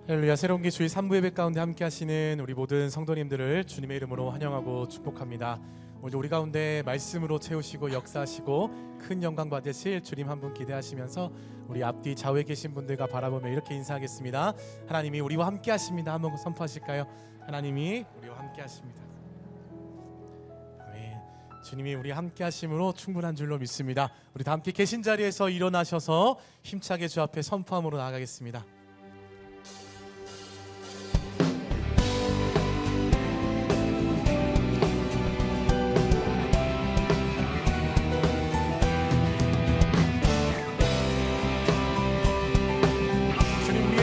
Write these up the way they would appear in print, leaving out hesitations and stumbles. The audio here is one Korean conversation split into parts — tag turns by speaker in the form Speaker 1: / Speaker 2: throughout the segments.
Speaker 1: 할렐루야. 새로운 기 주일 3부 예배 가운데 함께 하시는 우리 모든 성도님들을 주님의 이름으로 환영하고 축복합니다. 오늘 우리 가운데 말씀으로 채우시고 역사하시고 큰 영광 받으실 주님 한 분 기대하시면서 우리 앞뒤 좌우에 계신 분들과 바라보며 이렇게 인사하겠습니다. 하나님이 우리와 함께 하십니다. 한번 선포하실까요? 하나님이 우리와 함께 하십니다. 아멘. 주님이 우리 함께 하심으로 충분한 줄로 믿습니다. 우리 다 함께 계신 자리에서 일어나셔서 힘차게 주 앞에 선포함으로 나아가겠습니다.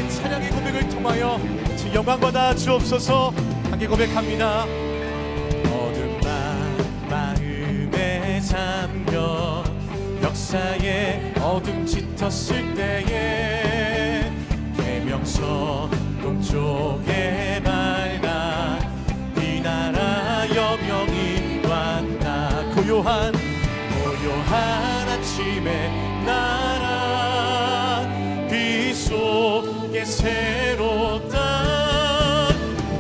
Speaker 1: 찬양의 고백을 통하여 주 영광 받아 주옵소서. 함께 고백합니다. 어둠 마음에 잠겨 역사에 어둠 짙었을 때에 계명서 동쪽에 밝아 이 나라 여명이 왔다. 고요한 아침에 나라 빛 속에 새롭다.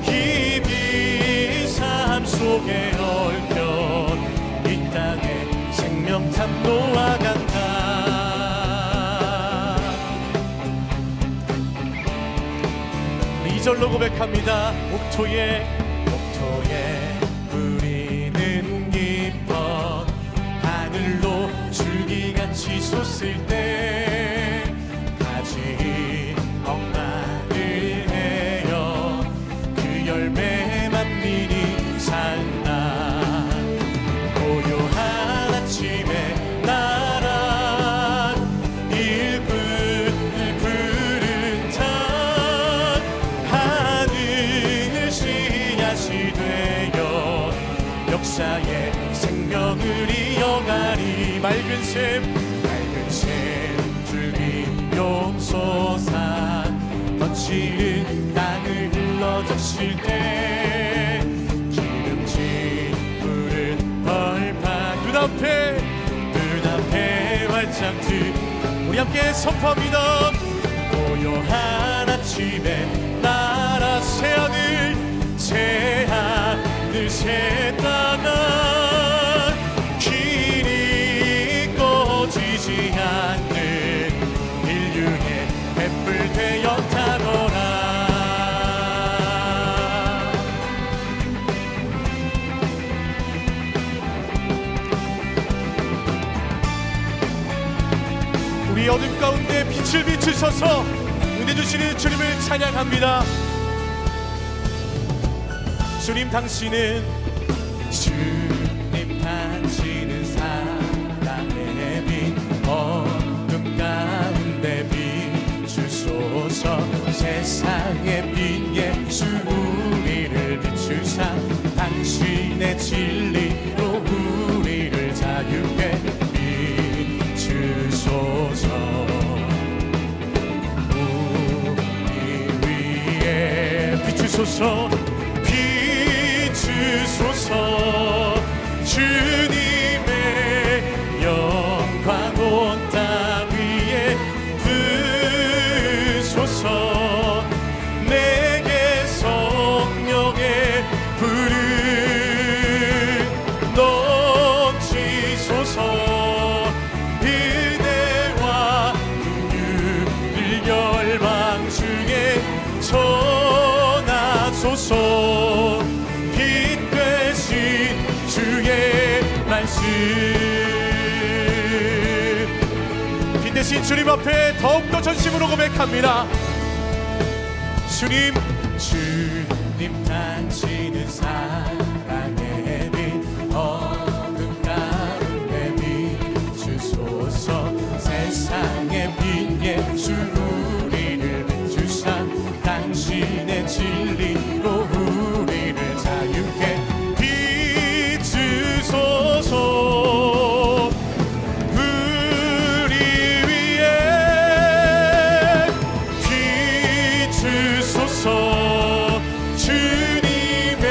Speaker 1: 이 빛 삶 속에 얽혀 이 땅에 생명참 놓아간다. 우리 2절로 고백합니다. 옥토에 우리는 기뻐 하늘로 줄기같이 솟을 때 가지 억만을 해요. 그 열매 만민이 산다. 고요한 아침에 나란 일꾼을 부른 자 하늘 씨앗이 되어 역사에 생명을 이어가리. 맑은 샘 줄기 용솟아 거칠은 땅을 흘러젖힐 때 기름진 푸른 벌판 눈앞에 활짝 우리 함께 선포합니다. 고요한 아침에 나라 새하늘 새 땅아 길이 꺼지지 않는 인류의 횃불 되어 타거라. 우리 어둠 가운데 빛을 비추셔서 은혜 주시는 주님을 찬양합니다. 주님 당신은 사랑의 빛 어둠 가운데 비추소서. 세상의 빛 예수 우리를 비추사 당신의 진리로 우리를 자유케 비추소서. 우리 위에 비추소서. 비추소서. 주님의 영광 온 땅 위에 부소서. 내게 성령의 불을 넘치소서. 은혜와 긍휼을 열방 중에 전하소서. 빛 되신 주의 말씀. 빛 대신 주님 앞에 더욱더 전심으로 고백합니다. 주님 당신은 사랑의 빛 어둠 가운데 비추소서. 세상의 빛 예수 우리를 비추사 당신의 진리로 우리를 자유케 비추소서. 우리 위에 비추소서. 주님의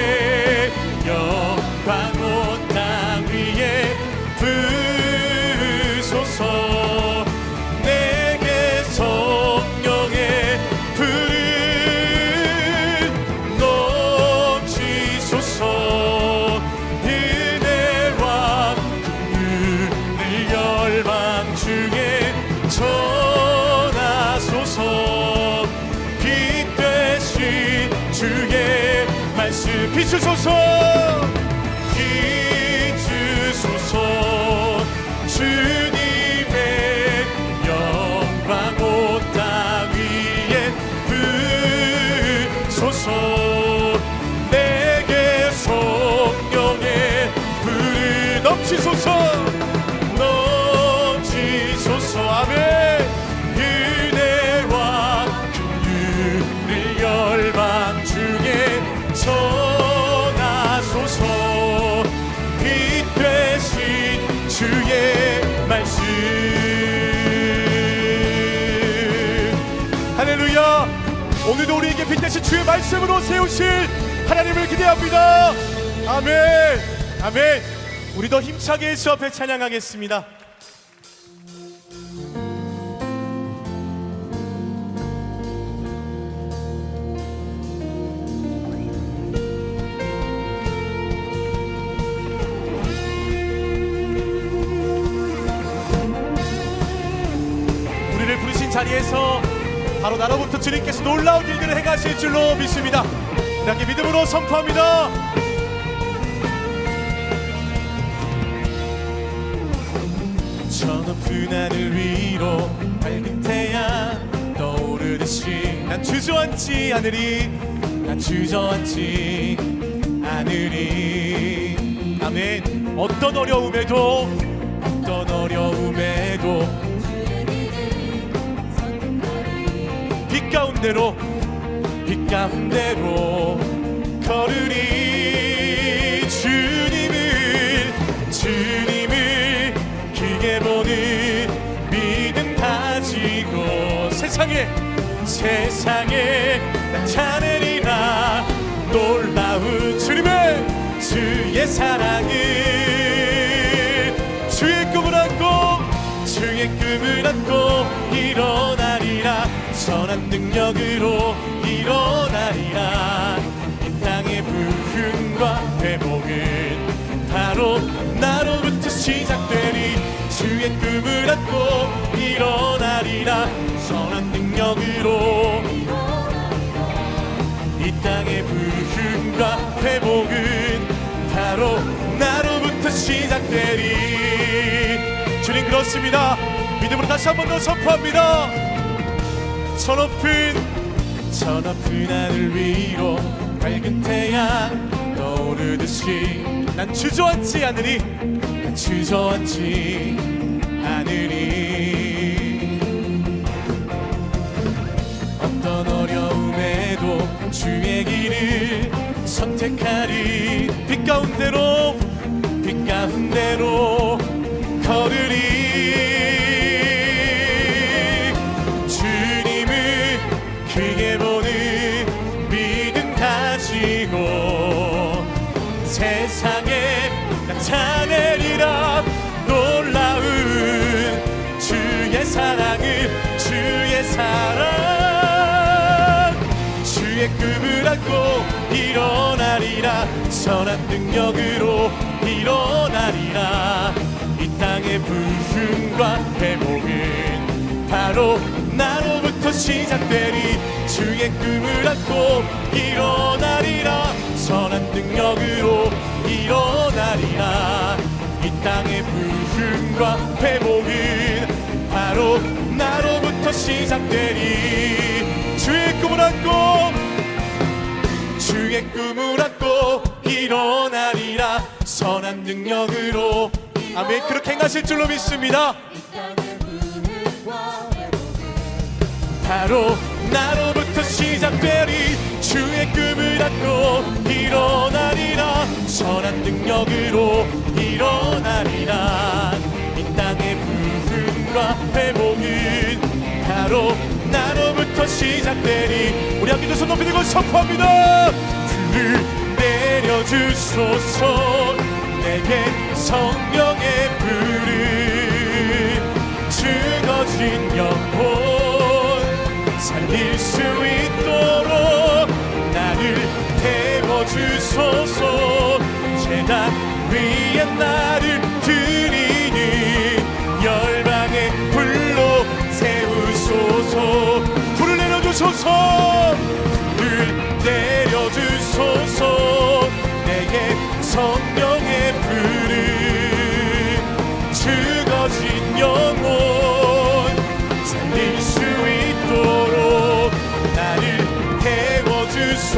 Speaker 2: 비추소서 비추소서 주님의 영광 온 땅 위에 부소서 내게 성령의 불을 넘치소서 넘치소서 아멘 은혜와 긍휼을 열방 중에 전하소서 빛 되신 주의 말씀 할렐루야 오늘도 우리에게 빛 되신 주의 말씀으로 세우실 하나님을 기대합니다 아멘 아멘 우리 더 힘차게 예수 앞에 찬양하겠습니다 우리를 부르신 자리에서 바로 나로부터 주님께서 놀라운 일들을 행하실 줄로 믿습니다 함께 믿음으로 선포합니다 저 높은 하늘 위로 밝은 태양 떠오르듯이 난 주저앉지 않으리 난 주저앉지 않으리 아멘 어떤 어려움에도 빛 가운데로 걸으리 주님을 크게 보는 믿음 가지고 세상에 나타내리라 놀라운 주의 사랑을 주의 꿈을 안고 일어나리라 선한 능력으로 일어나리라 이 땅의 부흥과 회복은 바로 나로부터 시작되리 주의 꿈을 안고 일어나리라 선한 능력으로 이 땅의 부흥과 회복은 바로 나로부터 시작되리 주님 그렇습니다 믿음으로 다시 한 번 더 선포합니다 저 높은 하늘 위로 밝은 태양 떠오르듯이 난 주저앉지 않으리 어떤 어려움에도 주의 길을 선택하리 빛 가운데로 걸으리 주님을 크게 보는 믿음 가지고 세상에 나타내리라 놀라운 주의 사랑 주의 꿈을 안고 일어나리라 선한 능력으로 일어나리라 이 땅의 부흥과 회복은 바로 나로부터 시작되리 주의 꿈을 안고 일어나리라 선한 능력으로 일어나리라 이 땅의 부흥과 회복은 바로 나로부터 시작되리 주의 꿈을 안고 일어나리라 선한 능력으로 아멘 그렇게 행하실 줄로 믿습니다 바로 나로부터 시작되리 주의 꿈을 안고 일어나리라 선한 능력으로 일어나리라 이 땅의 부흥과 회복은 바로 나로부터 시작되리 우리 함께 두 손 높이 들고 선포합니다 불을 내려주소서 내게 성령의 불을 죽어진 영혼 살릴 수 있도록 나를 태워주소서 제단 위에 나를 드리니 열방의 불로 세우소서 불을 내려주소서 불을 내려주소서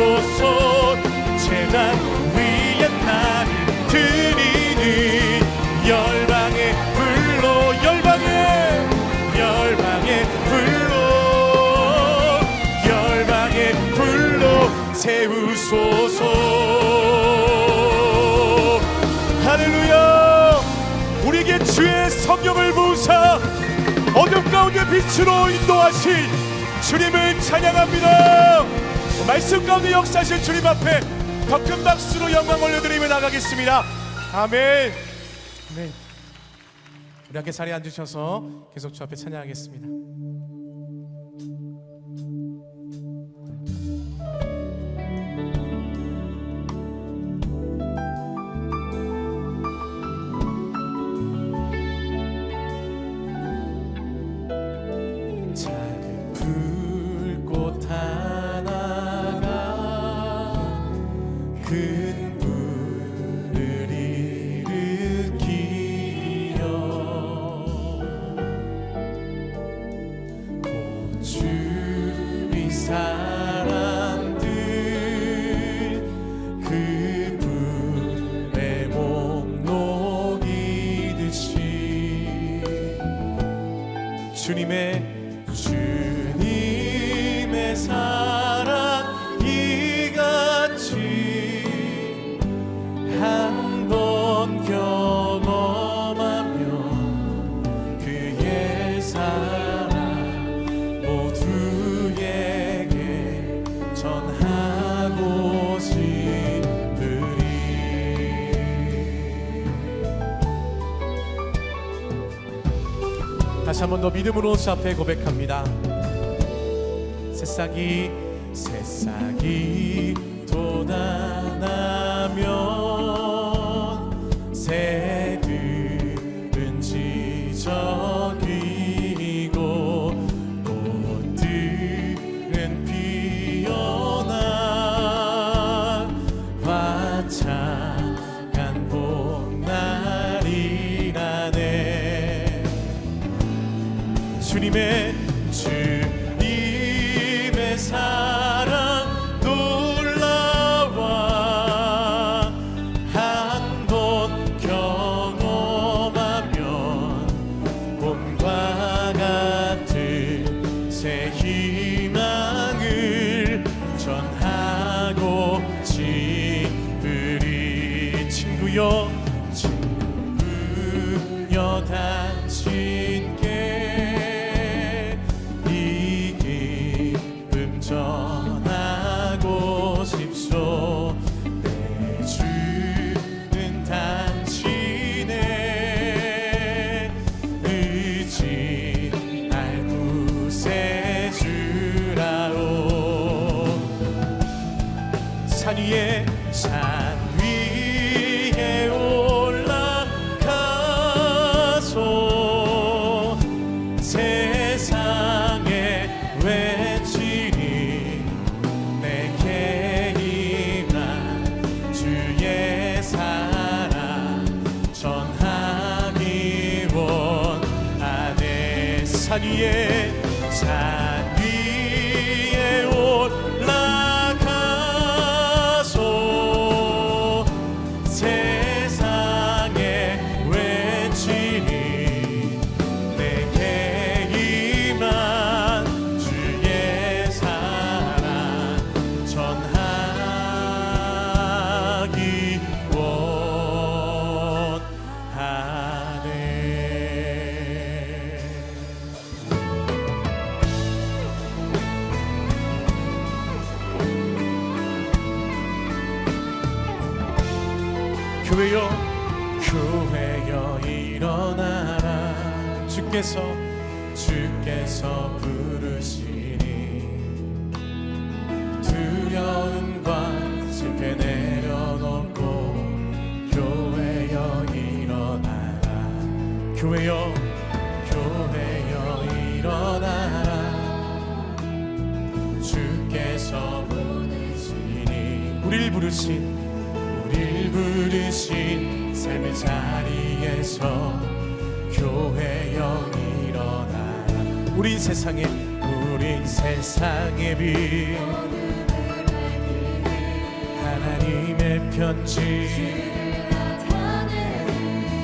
Speaker 2: 세우소서. 제단 위에 나를 드리니 열방의 불로 열방의 불로 세우소서. 할렐루야. 우리에게 주의 성령을 부으사 어둠 가운데 빛으로 인도하신 주님을 찬양합니다. 말씀 가운데 역사하신 주님 앞에 더 큰 박수로 영광 올려드리며 나가겠습니다. 아멘.
Speaker 1: 아멘. 우리 함께 자리에 앉으셔서 계속 주 앞에 찬양하겠습니다. 작은 불꽃 하나가 큰 불을 일으키려 주위 사람들 그 불에 목 녹이듯이 주님의 사랑 이같이 한 번 경험하면 그의 사랑 모두에게 전하고 싶으리. 다시 한 번 더 믿음으로 주 앞에 고백합니다. 새싹이 돋아나면 새들은 지저귀고 꽃들은 피어나 화창한 봄날이라네. 주님의 사랑 놀라워 한 번 경험하면 봄과 같은 새 희망을 전하고 싶으리. 친구여 당신께 이 기쁨 전하고 싶소. 내 주는 당신의 의지 날 구세주라오. 산 위에 올라가서 세상에 외치니 내게 임한 주의 사랑 전하기 원하네. 산 위에 올라가서 세상에 외치니 내게 임한 주의 사랑 전하기 원하네. 교회여 일어나라. 주께서 부르시니 두려움과 슬픔 내려놓고 교회여 일어나라. 교회여 일어나라. 주께서 부르시니 우릴 부르신 삶의 자리에서 교회여 일어나라. 우린 세상의 빛
Speaker 2: 편지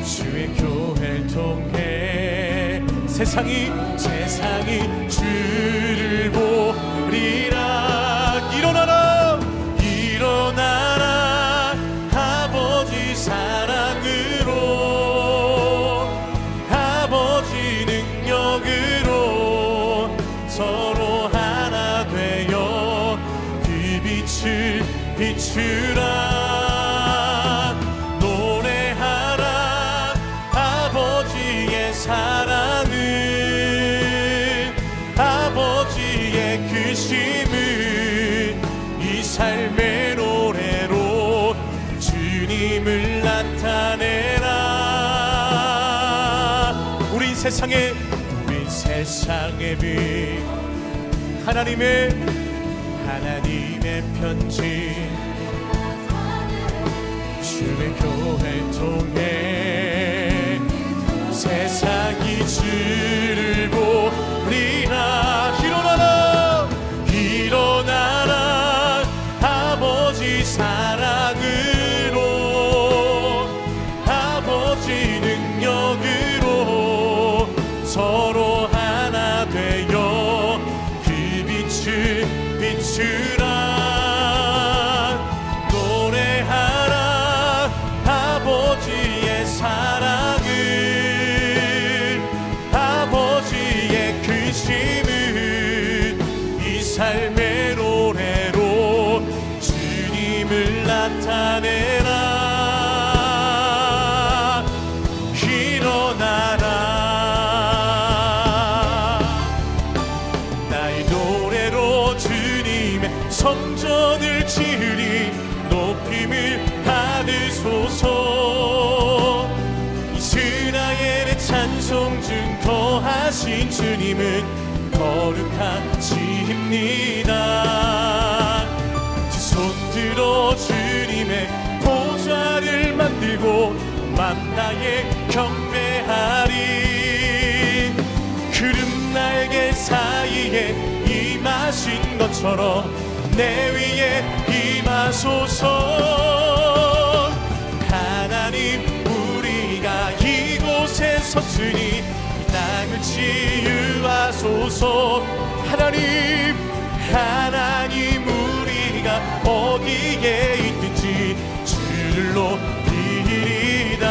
Speaker 2: 주의 교회를 통해 세상이 주를 보리라. 일어나라 일어나라 아버지 사랑으로 아버지 능력으로 서로 하나 되어 그 빛을 비추라. 노래하라 아버지의 사랑을 아버지의 크심을 이 삶의 노래로 주님을 나타내라. 우린 세상의 빛 하나님의 편지 주의 교회를 통해 세상이 주를 보리라. 일어나라 일어나라 아버지 사랑으로 아버지 능력으로 서로 하나 되어 그 빛을 비추라. 노래하라 아버지의 사랑을 아버지의 크심을 이 삶의 노래로 주님을 나타내라. 일어나라 나의 노래로 주님의 성전을 지으리. 높임을 받으소서. 이스라엘의 찬송 중 거하신 주님은 거룩하십니다. 두 손 들어 주님의 보좌를 만들고 만나에 경배하리. 구름 날개 사이에 임하신 것처럼 내 위에 임하소서. 하나님 우리가 이곳에 섰으니 이 땅을 치유하소서. 하나님 우리가 어디에 있든지 주를 높이리다.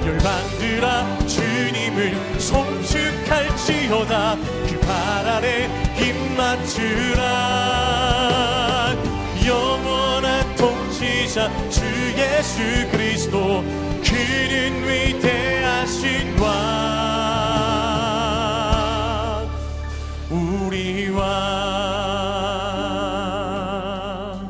Speaker 2: 열방들아 주님을 송축할지어다. 그 발 아래 힘 맞추라. 영원한 통치자 주 예수 그리스도 그는 위대하신 왕 우리 왕.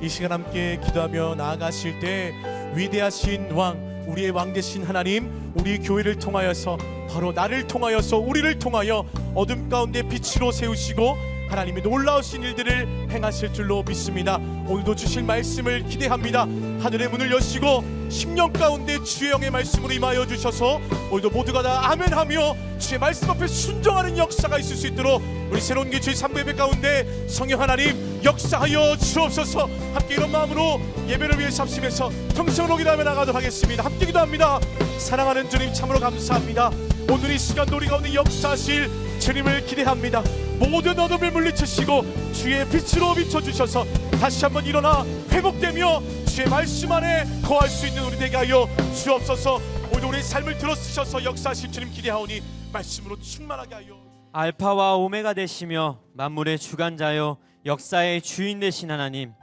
Speaker 2: 이 시간 함께 기도하며 나아가실 때 위대하신 왕 우리의 왕 되신 하나님, 우리 교회를 통하여서 바로 나를 통하여서 우리를 통하여 어둠 가운데 빛으로 세우시고 하나님의 놀라우신 일들을 행하실 줄로 믿습니다. 오늘도 주실 말씀을 기대합니다. 하늘의 문을 여시고 10년 가운데 주의 영의 말씀으로 임하여 주셔서 오늘도 모두가 다 아멘하며 주의 말씀 앞에 순종하는 역사가 있을 수 있도록 우리 새로운 교회 제3예배 가운데 성령 하나님 역사하여 주옵소서. 함께 이런 마음으로 예배를 위해 합심해서 통성으로 기도하며 나가도록 하겠습니다. 함께 기도합니다. 사랑하는 주님 참으로 감사합니다. 오늘 이 시간 우리 가운데 역사하실 주님을 기대합니다. 모든 어둠을 물리치시고 주의 빛으로 비춰주셔서 다시 한번 일어나 회복되며 주의 말씀 안에 거할 수 있는 우리 되게 하여 주옵소서. 오늘 우리의 삶을 들어쓰셔서 역사하실 주님 기대하오니 말씀으로 충만하게 하여.
Speaker 3: 알파와 오메가 되시며 만물의 주관자여 역사의 주인 되신 하나님,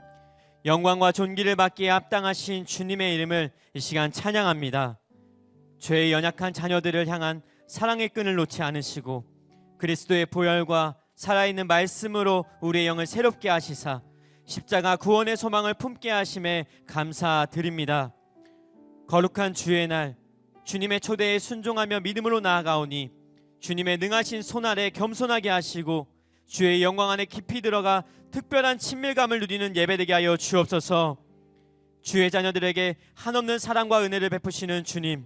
Speaker 3: 영광과 존귀를 받기에 합당하신 주님의 이름을 이 시간 찬양합니다. 죄의 연약한 자녀들을 향한 사랑의 끈을 놓지 않으시고 그리스도의 보혈과 살아있는 말씀으로 우리의 영을 새롭게 하시사 십자가 구원의 소망을 품게 하심에 감사드립니다. 거룩한 주의 날 주님의 초대에 순종하며 믿음으로 나아가오니 주님의 능하신 손 아래 겸손하게 하시고 주의 영광 안에 깊이 들어가 특별한 친밀감을 누리는 예배되게 하여 주옵소서. 주의 자녀들에게 한없는 사랑과 은혜를 베푸시는 주님,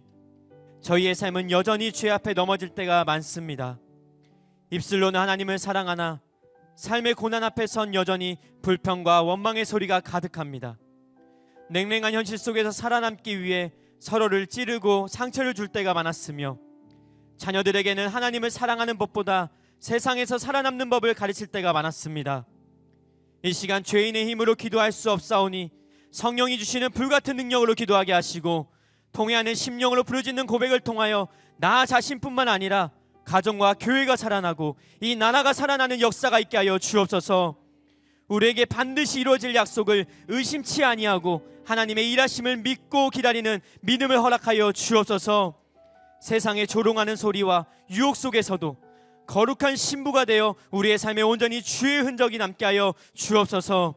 Speaker 3: 저희의 삶은 여전히 죄 앞에 넘어질 때가 많습니다. 입술로는 하나님을 사랑하나 삶의 고난 앞에 선 여전히 불평과 원망의 소리가 가득합니다. 냉랭한 현실 속에서 살아남기 위해 서로를 찌르고 상처를 줄 때가 많았으며, 자녀들에게는 하나님을 사랑하는 법보다 세상에서 살아남는 법을 가르칠 때가 많았습니다. 이 시간 죄인의 힘으로 기도할 수 없사오니 성령이 주시는 불같은 능력으로 기도하게 하시고, 통회하는 심령으로 부르짖는 고백을 통하여 나 자신뿐만 아니라 가정과 교회가 살아나고 이 나라가 살아나는 역사가 있게 하여 주옵소서. 우리에게 반드시 이루어질 약속을 의심치 아니하고 하나님의 일하심을 믿고 기다리는 믿음을 허락하여 주옵소서. 세상의 조롱하는 소리와 유혹 속에서도 거룩한 신부가 되어 우리의 삶에 온전히 주의 흔적이 남게 하여 주옵소서.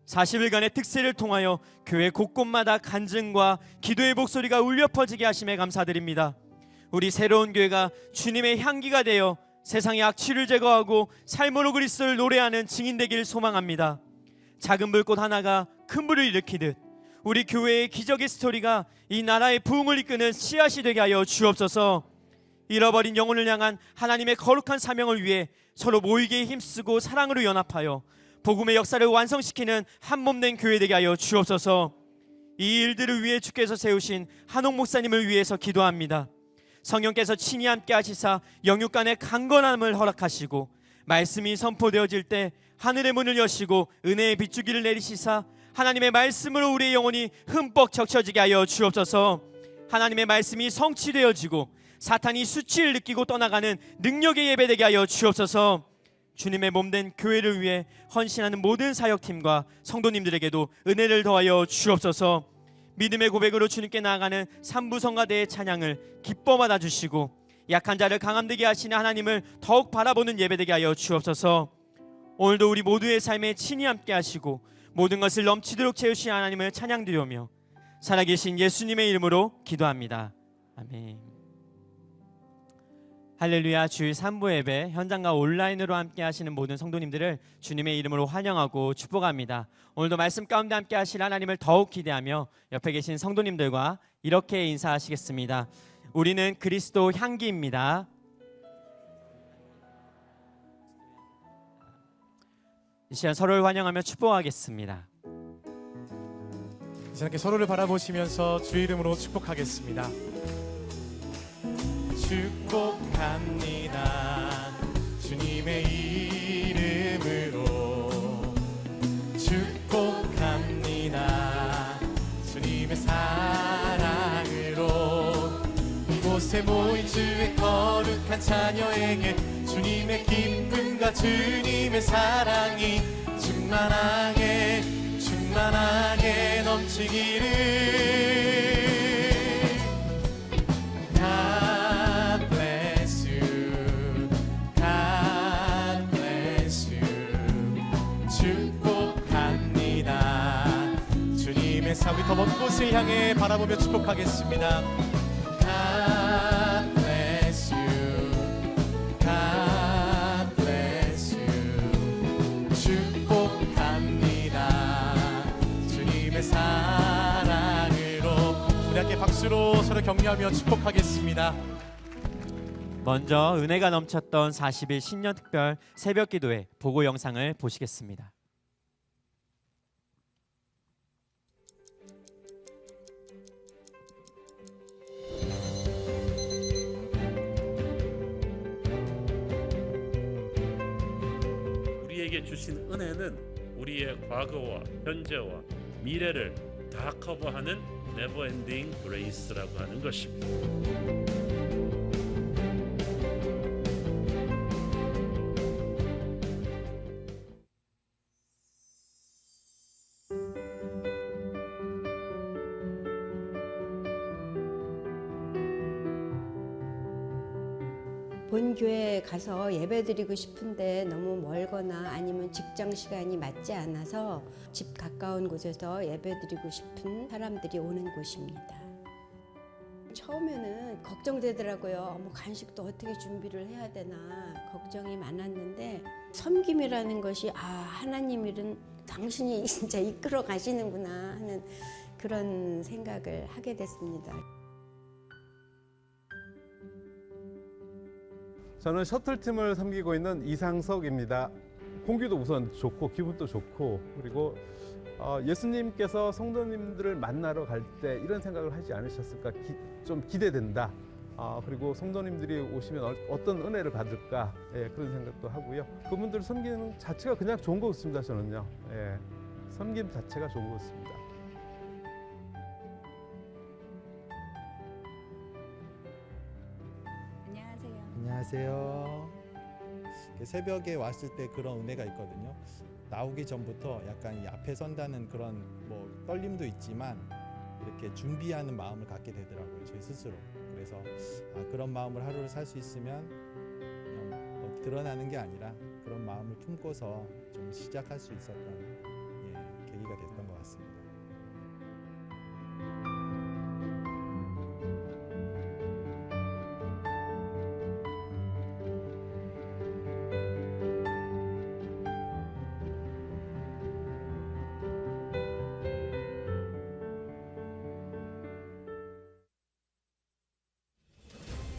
Speaker 3: 40일간의 특세를 통하여 교회 곳곳마다 간증과 기도의 목소리가 울려 퍼지게 하심에 감사드립니다. 우리 새로운 교회가 주님의 향기가 되어 세상의 악취를 제거하고 삶으로 그리스도를 노래하는 증인 되길 소망합니다. 작은 불꽃 하나가 큰 불을 일으키듯 우리 교회의 기적의 스토리가 이 나라의 부흥을 이끄는 씨앗이 되게 하여 주옵소서. 잃어버린 영혼을 향한 하나님의 거룩한 사명을 위해 서로 모이게 힘쓰고 사랑으로 연합하여 복음의 역사를 완성시키는 한 몸된 교회 되게 하여 주옵소서. 이 일들을 위해 주께서 세우신 한옥 목사님을 위해서 기도합니다. 성령께서 친히 함께 하시사 영육간의 강건함을 허락하시고, 말씀이 선포되어질 때 하늘의 문을 여시고 은혜의 빗줄기를 내리시사 하나님의 말씀으로 우리의 영혼이 흠뻑 적셔지게 하여 주옵소서. 하나님의 말씀이 성취되어지고 사탄이 수치를 느끼고 떠나가는 능력의 예배되게 하여 주옵소서. 주님의 몸된 교회를 위해 헌신하는 모든 사역팀과 성도님들에게도 은혜를 더하여 주옵소서. 믿음의 고백으로 주님께 나아가는 삼부성가대의 찬양을 기뻐 받아주시고, 약한 자를 강함되게 하시는 하나님을 더욱 바라보는 예배되게 하여 주옵소서. 오늘도 우리 모두의 삶에 친히 함께 하시고 모든 것을 넘치도록 채우신 하나님을 찬양드리며 살아계신 예수님의 이름으로 기도합니다. 아멘. 할렐루야. 주일 3부 예배 현장과 온라인으로 함께 하시는 모든 성도님들을 주님의 이름으로 환영하고 축복합니다. 오늘도 말씀 가운데 함께 하실 하나님을 더욱 기대하며 옆에 계신 성도님들과 이렇게 인사하시겠습니다. 우리는 그리스도 향기입니다. 이 시간 서로를 환영하며 축복하겠습니다.
Speaker 1: 이 시간 서로를 바라보시면서 주의 이름으로 축복하겠습니다. 축복합니다. 주님의 이름으로 축복합니다. 주님의 사랑으로 이곳에 모인 주의 거룩한 자녀에게 주님의 기쁨과 주님의 사랑이 충만하게 넘치기를. 우리 더 먼 곳을 향해 바라보며 축복하겠습니다. God bless you, God bless you. 축복합니다. 주님의 사랑으로. 우리 함께 박수로 서로 격려하며 축복하겠습니다.
Speaker 3: 먼저 은혜가 넘쳤던 40일 신년 특별 새벽 기도회 보고 영상을 보시겠습니다.
Speaker 4: 우리에게 주신 은혜는 우리의 과거와 현재와 미래를 다 커버하는 네버엔딩 그레이스라고 하는 것입니다.
Speaker 5: 본교회에 가서 예배드리고 싶은데 너무 멀거나 아니면 직장 시간이 맞지 않아서 집 가까운 곳에서 예배드리고 싶은 사람들이 오는 곳입니다. 처음에는 걱정되더라고요. 뭐 간식도 어떻게 준비를 해야 되나 걱정이 많았는데, 섬김이라는 것이 하나님 일은 당신이 진짜 이끌어 가시는구나 하는 그런 생각을 하게 됐습니다.
Speaker 6: 저는 셔틀팀을 섬기고 있는 이상석입니다. 공기도 우선 좋고 기분도 좋고, 그리고 예수님께서 성도님들을 만나러 갈 때 이런 생각을 하지 않으셨을까, 좀 기대된다. 그리고 성도님들이 오시면 어떤 은혜를 받을까, 예, 그런 생각도 하고요. 그분들 섬기는 자체가 그냥 좋은 것 같습니다. 저는요. 예, 섬김 자체가 좋은 것 같습니다.
Speaker 7: 안녕하세요.
Speaker 8: 안녕하세요. 새벽에 왔을 때 그런 은혜가 있거든요. 나오기 전부터 약간 이 앞에 선다는 그런 뭐 떨림도 있지만 이렇게 준비하는 마음을 갖게 되더라고요. 제 스스로. 그래서 그런 마음을 하루를 살 수 있으면 그냥 뭐 드러나는 게 아니라 그런 마음을 품고서 좀 시작할 수 있었던 계기가 됐던 것 같습니다.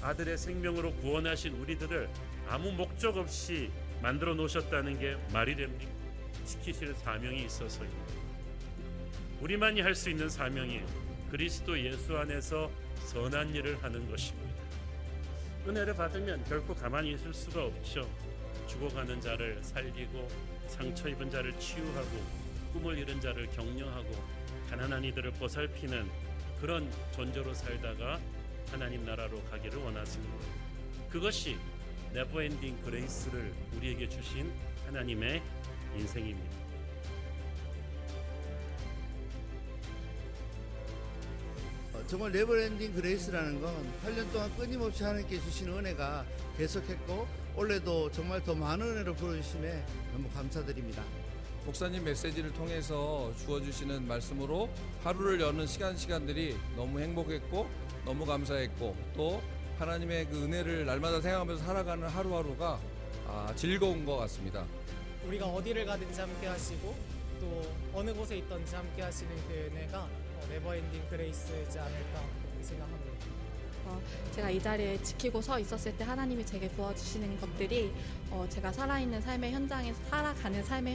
Speaker 4: 아들의 생명으로 구원하신 우리들을 아무 목적 없이 만들어 놓으셨다는 게 말이 됩니까? 지키실 사명이 있어서입니다. 우리만이 할 수 있는 사명이 그리스도 예수 안에서 선한 일을 하는 것입니다. 은혜를 받으면 결코 가만히 있을 수가 없죠. 죽어가는 자를 살리고 상처 입은 자를 치유하고 꿈을 잃은 자를 격려하고 가난한 이들을 보살피는 그런 존재로 살다가 하나님 나라로 가기를 원하십니다. 그것이 네버엔딩 그레이스를 우리에게 주신 하나님의 인생입니다.
Speaker 9: 정말 네버엔딩 그레이스라는 건 8년 동안 끊임없이 하나님께 주신 은혜가 계속했고 올해도 정말 더 많은 은혜를 부어주심에 너무 감사드립니다.
Speaker 10: 목사님 메시지를 통해서 주어주시는 말씀으로 하루를 여는 시간들이 너무 행복했고 너무 감사했고, 또 하나님의 그 은혜를 날마다 생각하면서 살아가는 하루하루가 즐거운 것 같습니다.
Speaker 11: 우리가 어디를 가든지 함께 하시고 또 어느 곳에 있든지 함께 하시는 그 은혜가 네버엔딩 그레이스이지 않을까 그렇게 생각합니다.
Speaker 7: 제가 이 자리에 지키고 서 있었을 때 하나님이 제게 부어주시는 것들이 제가 살아가는 삶의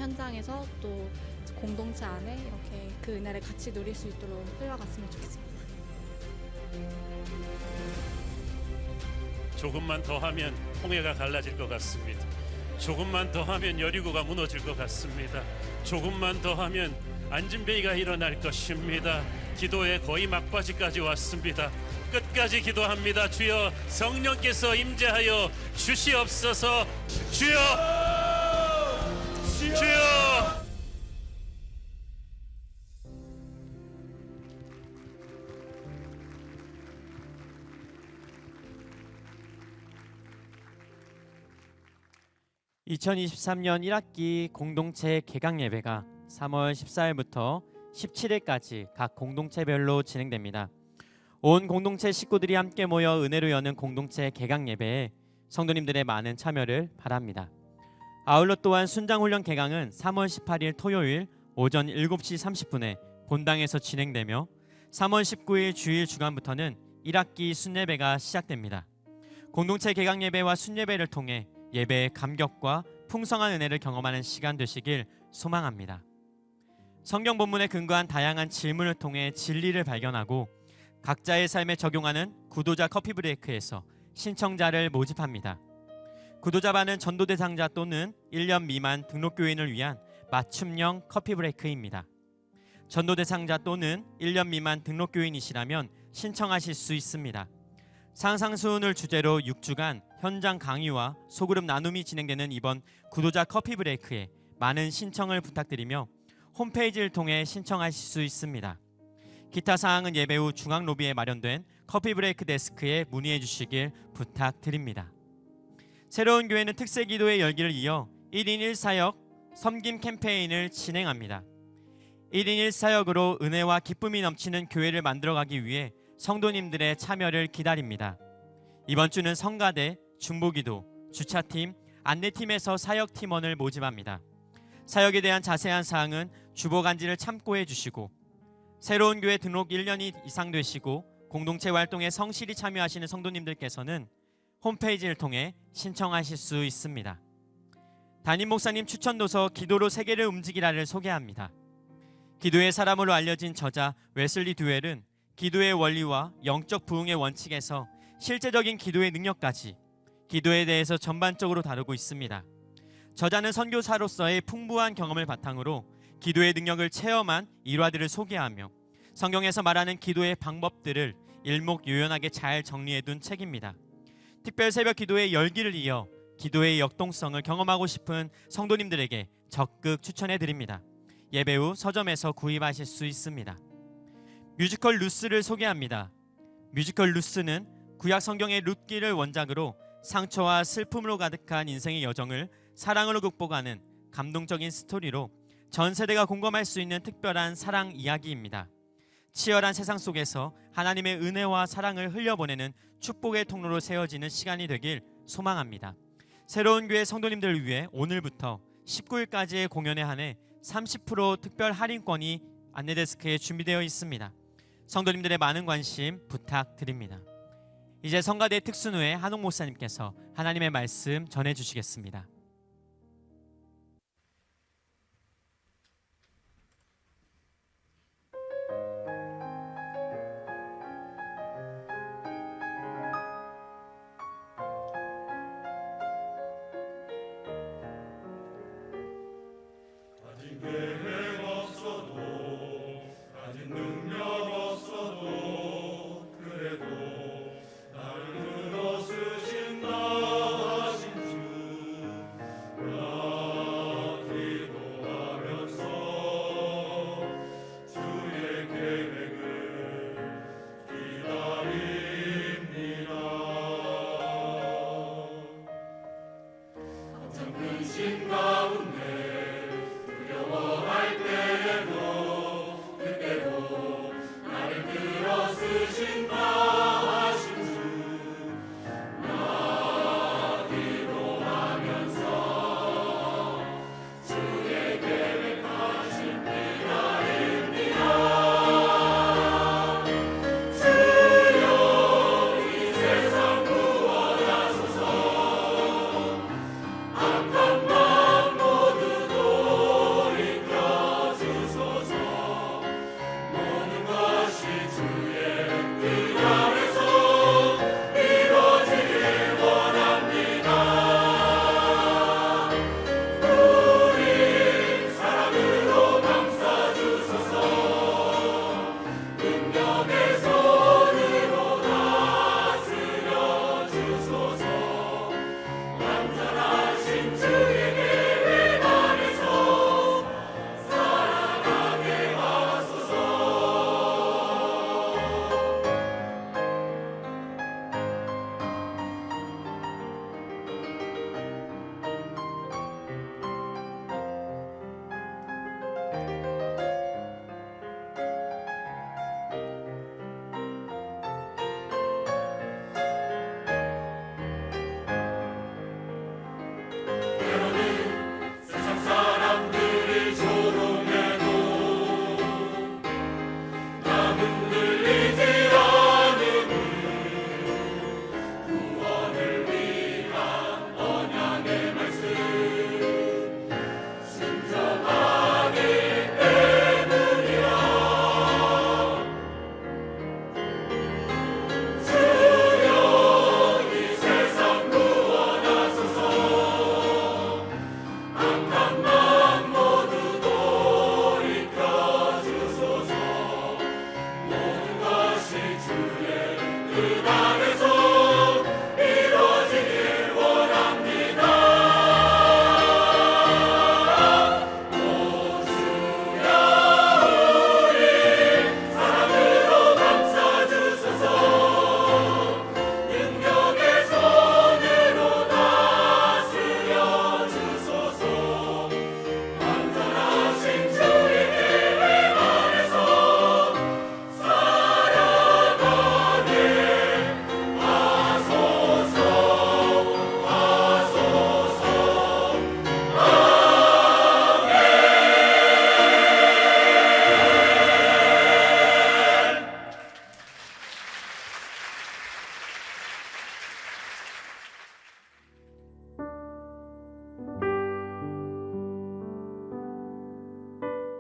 Speaker 7: 현장에서 또 공동체 안에 이렇게 그 은혜를 같이 누릴 수 있도록 흘러갔으면 좋겠습니다.
Speaker 4: 조금만 더 하면 홍해가 갈라질 것 같습니다. 조금만 더 하면 여리고가 무너질 것 같습니다. 조금만 더 하면 안진뱅이가 일어날 것입니다. 기도에 거의 막바지까지 왔습니다. 끝까지 기도합니다. 주여, 성령께서 임재하여 주시옵소서. 주여, 주여.
Speaker 3: (2023년) 1학기 공동체 개강 예배가 3월 14일부터 17일까지 각 공동체별로 진행됩니다. 온 공동체 식구들이 함께 모여 은혜로 여는 공동체 개강 예배에 성도님들의 많은 참여를 바랍니다. 아울러 또한 순장훈련 개강은 3월 18일 토요일 오전 7시 30분에 본당에서 진행되며 3월 19일 주일 주간부터는 1학기 순예배가 시작됩니다. 공동체 개강 예배와 순예배를 통해 예배의 감격과 풍성한 은혜를 경험하는 시간 되시길 소망합니다. 성경 본문에 근거한 다양한 질문을 통해 진리를 발견하고 각자의 삶에 적용하는 구도자 커피 브레이크에서 신청자를 모집합니다. 구도자반은 전도 대상자 또는 1년 미만 등록교인을 위한 맞춤형 커피 브레이크입니다. 전도 대상자 또는 1년 미만 등록교인이시라면 신청하실 수 있습니다. 상상수훈을 주제로 6주간 현장 강의와 소그룹 나눔이 진행되는 이번 구도자 커피 브레이크에 많은 신청을 부탁드리며 홈페이지를 통해 신청하실 수 있습니다. 기타 사항은 예배 후 중앙 로비에 마련된 커피 브레이크 데스크에 문의해 주시길 부탁드립니다. 새로운 교회는 특세 기도의 열기를 이어 1인 1사역 섬김 캠페인을 진행합니다. 1인 1사역으로 은혜와 기쁨이 넘치는 교회를 만들어가기 위해 성도님들의 참여를 기다립니다. 이번 주는 성가대, 중보기도, 주차팀, 안내팀에서 사역팀원을 모집합니다. 사역에 대한 자세한 사항은 주보간지를 참고해 주시고 새로운 교회 등록 1년이 이상 되시고 공동체 활동에 성실히 참여하시는 성도님들께서는 홈페이지를 통해 신청하실 수 있습니다. 담임 목사님 추천 도서 기도로 세계를 움직이라를 소개합니다. 기도의 사람으로 알려진 저자 웨슬리 듀웰은 기도의 원리와 영적 부흥의 원칙에서 실제적인 기도의 능력까지 기도에 대해서 전반적으로 다루고 있습니다. 저자는 선교사로서의 풍부한 경험을 바탕으로 기도의 능력을 체험한 일화들을 소개하며 성경에서 말하는 기도의 방법들을 일목요연하게 잘 정리해둔 책입니다. 특별 새벽 기도의 열기를 이어 기도의 역동성을 경험하고 싶은 성도님들에게 적극 추천해드립니다. 예배 후 서점에서 구입하실 수 있습니다. 뮤지컬 루스를 소개합니다. 뮤지컬 루스는 구약 성경의 룻기를 원작으로 상처와 슬픔으로 가득한 인생의 여정을 사랑으로 극복하는 감동적인 스토리로 전 세대가 공감할 수 있는 특별한 사랑 이야기입니다. 치열한 세상 속에서 하나님의 은혜와 사랑을 흘려보내는 축복의 통로로 세워지는 시간이 되길 소망합니다. 새로운 교회 성도님들을 위해 오늘부터 19일까지의 공연에 한해 30% 특별 할인권이 안내데스크에 준비되어 있습니다. 성도님들의 많은 관심 부탁드립니다. 이제 성가대 특순후에 한옥 목사님께서 하나님의 말씀 전해주시겠습니다.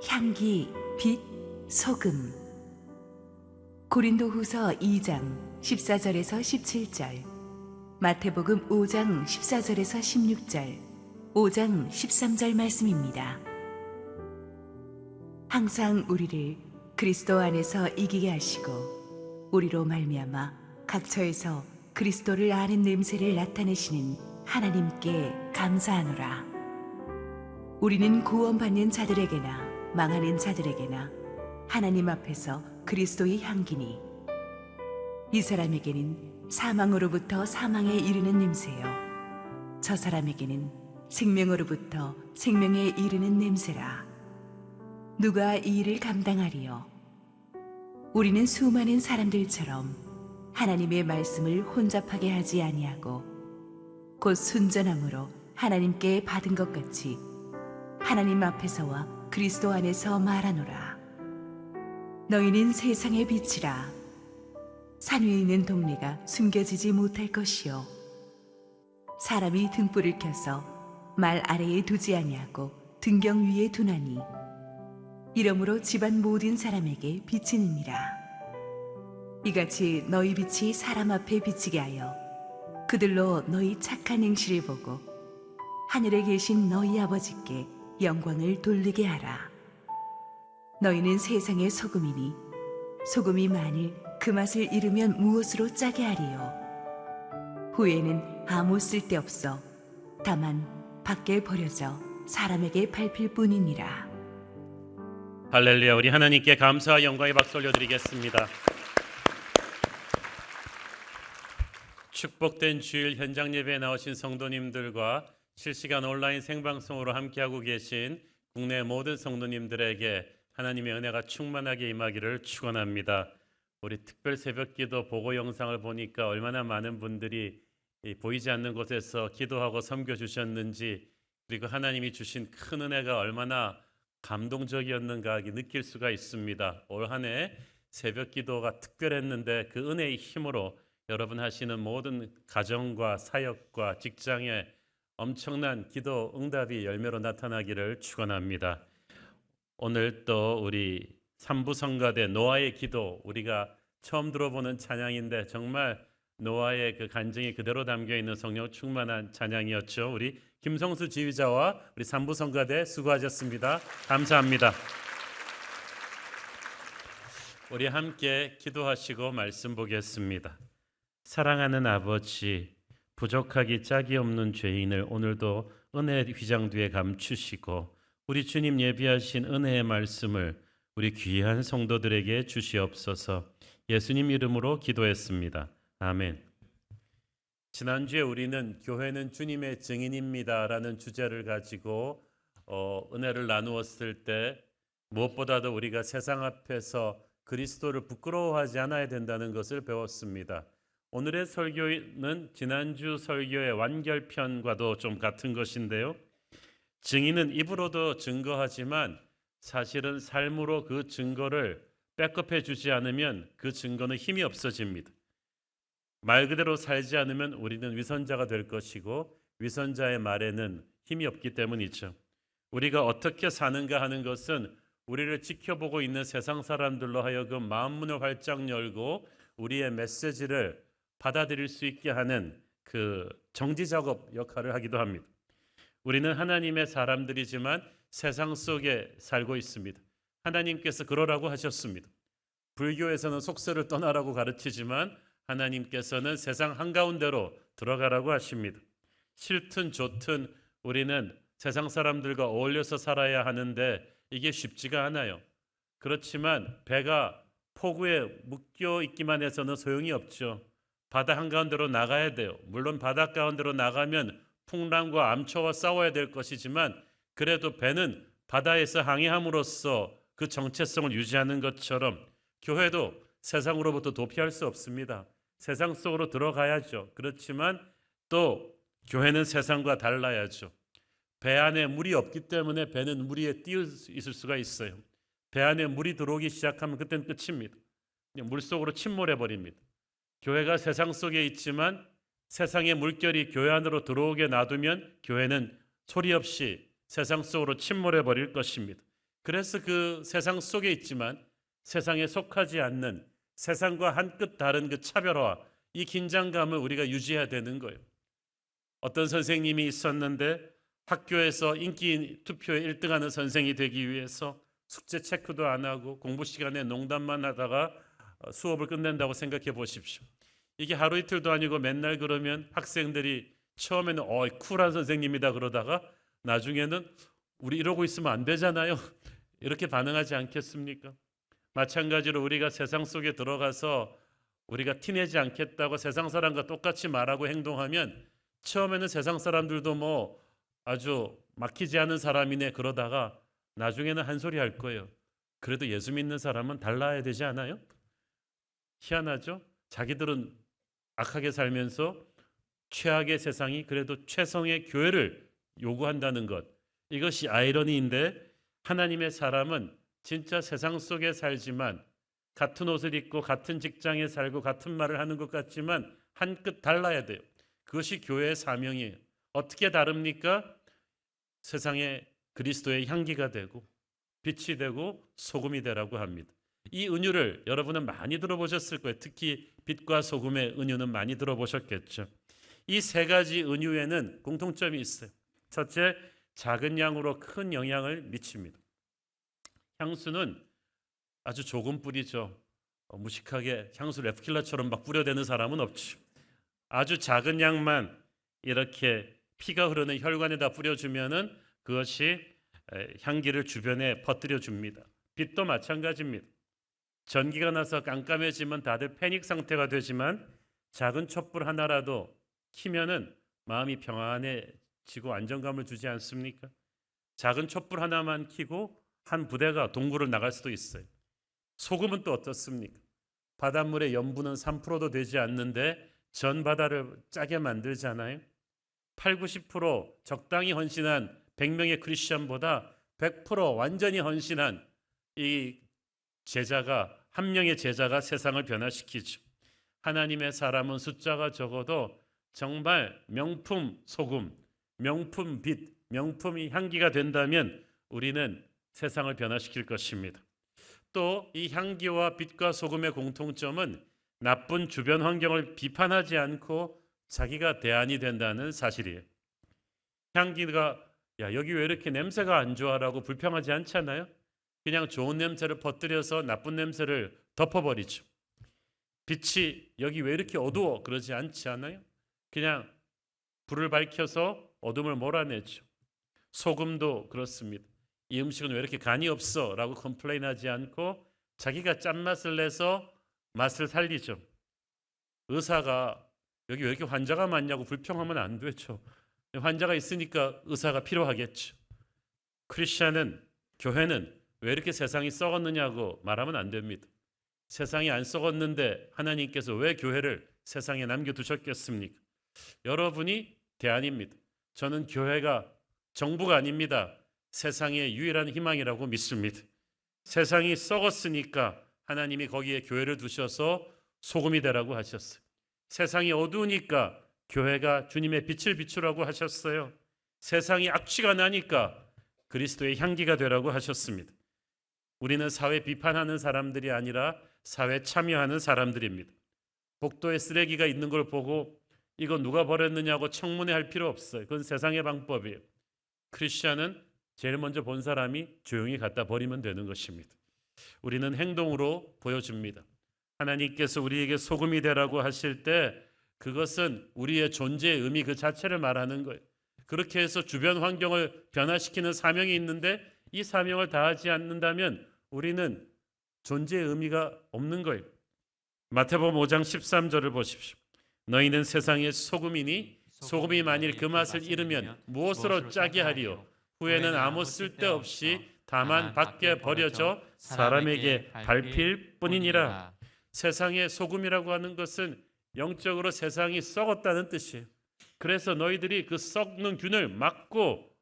Speaker 12: 향기, 빛, 소금. 고린도후서 2장 14절에서 17절, 마태복음 5장 14절에서 16절, 5장 13절 말씀입니다. 항상 우리를 그리스도 안에서 이기게 하시고 우리로 말미암아 각처에서 그리스도를 아는 냄새를 나타내시는 하나님께 감사하노라. 우리는 구원받는 자들에게나 망하는 자들에게나 하나님 앞에서 그리스도의 향기니, 이 사람에게는 사망으로부터 사망에 이르는 냄새요, 저 사람에게는 생명으로부터 생명에 이르는 냄새라. 누가 이 일을 감당하리요? 우리는 수많은 사람들처럼 하나님의 말씀을 혼잡하게 하지 아니하고 곧 순전함으로 하나님께 받은 것 같이 하나님 앞에서와 그리스도 안에서 말하노라. 너희는 세상의 빛이라. 산 위에 있는 동네가 숨겨지지 못할 것이요, 사람이 등불을 켜서 말 아래에 두지 아니하고 등경 위에 두나니 이러므로 집안 모든 사람에게 비치느니라. 이같이 너희 빛이 사람 앞에 비치게 하여 그들로 너희 착한 행실을 보고 하늘에 계신 너희 아버지께 영광을 돌리게 하라. 너희는 세상의 소금이니 소금이 만일 그 맛을 잃으면 무엇으로 짜게 하리요? 후에는 아무 쓸데없어 다만 밖에 버려져 사람에게 밟힐 뿐이니라.
Speaker 4: 할렐루야. 우리 하나님께 감사와 영광의 박수 올려드리겠습니다. 축복된 주일 현장 예배에 나오신 성도님들과 실시간 온라인 생방송으로 함께하고 계신 국내 모든 성도님들에게 하나님의 은혜가 충만하게 임하기를 축원합니다. 우리 특별 새벽기도 보고 영상을 보니까 얼마나 많은 분들이 보이지 않는 곳에서 기도하고 섬겨 주셨는지, 그리고 하나님이 주신 큰 은혜가 얼마나 감동적이었는가 느낄 수가 있습니다. 올 한 해 새벽기도가 특별했는데 그 은혜의 힘으로 여러분 하시는 모든 가정과 사역과 직장에 엄청난 기도 응답이 열매로 나타나기를 축원합니다. 오늘 또 우리 삼부성가대 노아의 기도, 우리가 처음 들어보는 찬양인데 정말 노아의 그 간증이 그대로 담겨 있는 성령 충만한 찬양이었죠. 우리 김성수 지휘자와 우리 삼부성가대 수고하셨습니다. 감사합니다. 우리 함께 기도하시고 말씀 보겠습니다. 사랑하는 아버지, 부족하기 짝이 없는 죄인을 오늘도 은혜 휘장 뒤에 감추시고 우리 주님 예비하신 은혜의 말씀을 우리 귀한 성도들에게 주시옵소서. 예수님 이름으로 기도했습니다. 아멘. 지난주에 우리는 교회는 주님의 증인입니다 라는 주제를 가지고 은혜를 나누었을 때 무엇보다도 우리가 세상 앞에서 그리스도를 부끄러워하지 않아야 된다는 것을 배웠습니다. 오늘의 설교는 지난주 설교의 완결편과도 좀 같은 것인데요. 증인은 입으로도 증거하지만 사실은 삶으로 그 증거를 백업해 주지 않으면 그 증거는 힘이 없어집니다. 말 그대로 살지 않으면 우리는 위선자가 될 것이고 위선자의 말에는 힘이 없기 때문이죠. 우리가 어떻게 사는가 하는 것은 우리를 지켜보고 있는 세상 사람들로 하여금 마음문을 활짝 열고 우리의 메시지를 받아들일 수 있게 하는 그 정지 작업 역할을 하기도 합니다. 우리는 하나님의 사람들이지만 세상 속에 살고 있습니다. 하나님께서 그러라고 하셨습니다. 불교에서는 속세를 떠나라고 가르치지만 하나님께서는 세상 한가운데로 들어가라고 하십니다. 싫든 좋든 우리는 세상 사람들과 어울려서 살아야 하는데 이게 쉽지가 않아요. 그렇지만 배가 포구에 묶여 있기만 해서는 소용이 없죠. 바다 한가운데로 나가야 돼요. 물론 바다 가운데로 나가면 풍랑과 암초와 싸워야 될 것이지만 그래도 배는 바다에서 항해함으로써 그 정체성을 유지하는 것처럼 교회도 세상으로부터 도피할 수 없습니다. 세상 속으로 들어가야죠. 그렇지만 또 교회는 세상과 달라야죠. 배 안에 물이 없기 때문에 배는 물 위에 띄어 있을 수가 있어요. 배 안에 물이 들어오기 시작하면 그때는 끝입니다. 물 속으로 침몰해 버립니다. 교회가 세상 속에 있지만 세상의 물결이 교회 안으로 들어오게 놔두면 교회는 소리 없이 세상 속으로 침몰해 버릴 것입니다. 그래서 그 세상 속에 있지만 세상에 속하지 않는 세상과 한 끗 다른 그 차별화, 이 긴장감을 우리가 유지해야 되는 거예요. 어떤 선생님이 있었는데 학교에서 인기 투표에 1등하는 선생이 되기 위해서 숙제 체크도 안 하고 공부 시간에 농담만 하다가 수업을 끝낸다고 생각해 보십시오. 이게 하루 이틀도 아니고 맨날 그러면 학생들이 처음에는 쿨한 선생님이다 그러다가 나중에는 우리 이러고 있으면 안 되잖아요. 이렇게 반응하지 않겠습니까? 마찬가지로 우리가 세상 속에 들어가서 우리가 티내지 않겠다고 세상 사람과 똑같이 말하고 행동하면 처음에는 세상 사람들도 뭐 아주 막히지 않은 사람이네 그러다가 나중에는 한 소리 할 거예요. 그래도 예수 믿는 사람은 달라야 되지 않아요? 희한하죠? 자기들은 악하게 살면서 최악의 세상이 그래도 최성의 교회를 요구한다는 것, 이것이 아이러니인데, 하나님의 사람은 진짜 세상 속에 살지만 같은 옷을 입고 같은 직장에 살고 같은 말을 하는 것 같지만 한 끗 달라야 돼요. 그것이 교회의 사명이에요. 어떻게 다릅니까? 세상에 그리스도의 향기가 되고 빛이 되고 소금이 되라고 합니다. 이 은유를 여러분은 많이 들어보셨을 거예요. 특히 빛과 소금의 은유는 많이 들어보셨겠죠. 이 세 가지 은유에는 공통점이 있어요. 첫째, 작은 양으로 큰 영향을 미칩니다. 향수는 아주 조금 뿌리죠. 무식하게 향수 랩킬러처럼 막 뿌려대는 사람은 없죠. 아주 작은 양만 이렇게 피가 흐르는 혈관에다 뿌려주면은 그것이 향기를 주변에 퍼뜨려 줍니다. 빛도 마찬가지입니다. 전기가 나서 깜깜해지면 다들 패닉 상태가 되지만 작은 촛불 하나라도 켜면은 마음이 평안해지고 안정감을 주지 않습니까? 작은 촛불 하나만 켜고 한 부대가 동굴을 나갈 수도 있어요. 소금은 또 어떻습니까? 바닷물의 염분은 3%도 되지 않는데 전 바다를 짜게 만들잖아요. 8, 90% 적당히 헌신한 100명의 크리스천보다 100% 완전히 헌신한 이 제자가, 한 명의 제자가 세상을 변화시키죠. 하나님의 사람은 숫자가 적어도 정말 명품 소금, 명품 빛, 명품이 향기가 된다면 우리는 세상을 변화시킬 것입니다. 또 이 향기와 빛과 소금의 공통점은 나쁜 주변 환경을 비판하지 않고 자기가 대안이 된다는 사실이에요. 향기가 여기 왜 이렇게 냄새가 안 좋아라고 불평하지 않잖아요. 그냥 좋은 냄새를 퍼뜨려서 나쁜 냄새를 덮어버리죠. 빛이 여기 왜 이렇게 어두워 그러지 않지 않아요? 그냥 불을 밝혀서 어둠을 몰아내죠. 소금도 그렇습니다. 이 음식은 왜 이렇게 간이 없어 라고 컴플레인하지 않고 자기가 짠맛을 내서 맛을 살리죠. 의사가 여기 왜 이렇게 환자가 많냐고 불평하면 안 되죠. 환자가 있으니까 의사가 필요하겠죠. 크리스천은, 교회는 왜 이렇게 세상이 썩었느냐고 말하면 안 됩니다. 세상이 안 썩었는데 하나님께서 왜 교회를 세상에 남겨두셨겠습니까? 여러분이 대안입니다. 저는 교회가 정부가 아닙니다. 세상의 유일한 희망이라고 믿습니다. 세상이 썩었으니까 하나님이 거기에 교회를 두셔서 소금이 되라고 하셨어요. 세상이 어두우니까 교회가 주님의 빛을 비추라고 하셨어요. 세상이 악취가 나니까 그리스도의 향기가 되라고 하셨습니다. 우리는 사회 비판하는 사람들이 아니라 사회 참여하는 사람들입니다. 복도에 쓰레기가 있는 걸 보고 이거 누가 버렸느냐고 청문회할 필요 없어요. 그건 세상의 방법이에요. 크리스천은 제일 먼저 본 사람이 조용히 갖다 버리면 되는 것입니다. 우리는 행동으로 보여줍니다. 하나님께서 우리에게 소금이 되라고 하실 때 그것은 우리의 존재의 의미 그 자체를 말하는 거예요. 그렇게 해서 주변 환경을 변화시키는 사명이 있는데 이 사명을 다하지 않는다면 우리는 존재의 의미가 없는 거예요. 마태복음 5장 13절을 보십시오. 너희는 세상의 소금이니 소금이 만일 그 맛을 잃으면 무엇으로 짜게 하리요? 후에는 아무 쓸데없이 다만 밖에 버려져 사람에게 밟힐 뿐이니라. 세상의 소금이라고 하는 것은 영적으로 세상이 썩었다는 뜻이에요. 그래서 너희들이 그 썩는 균을 막고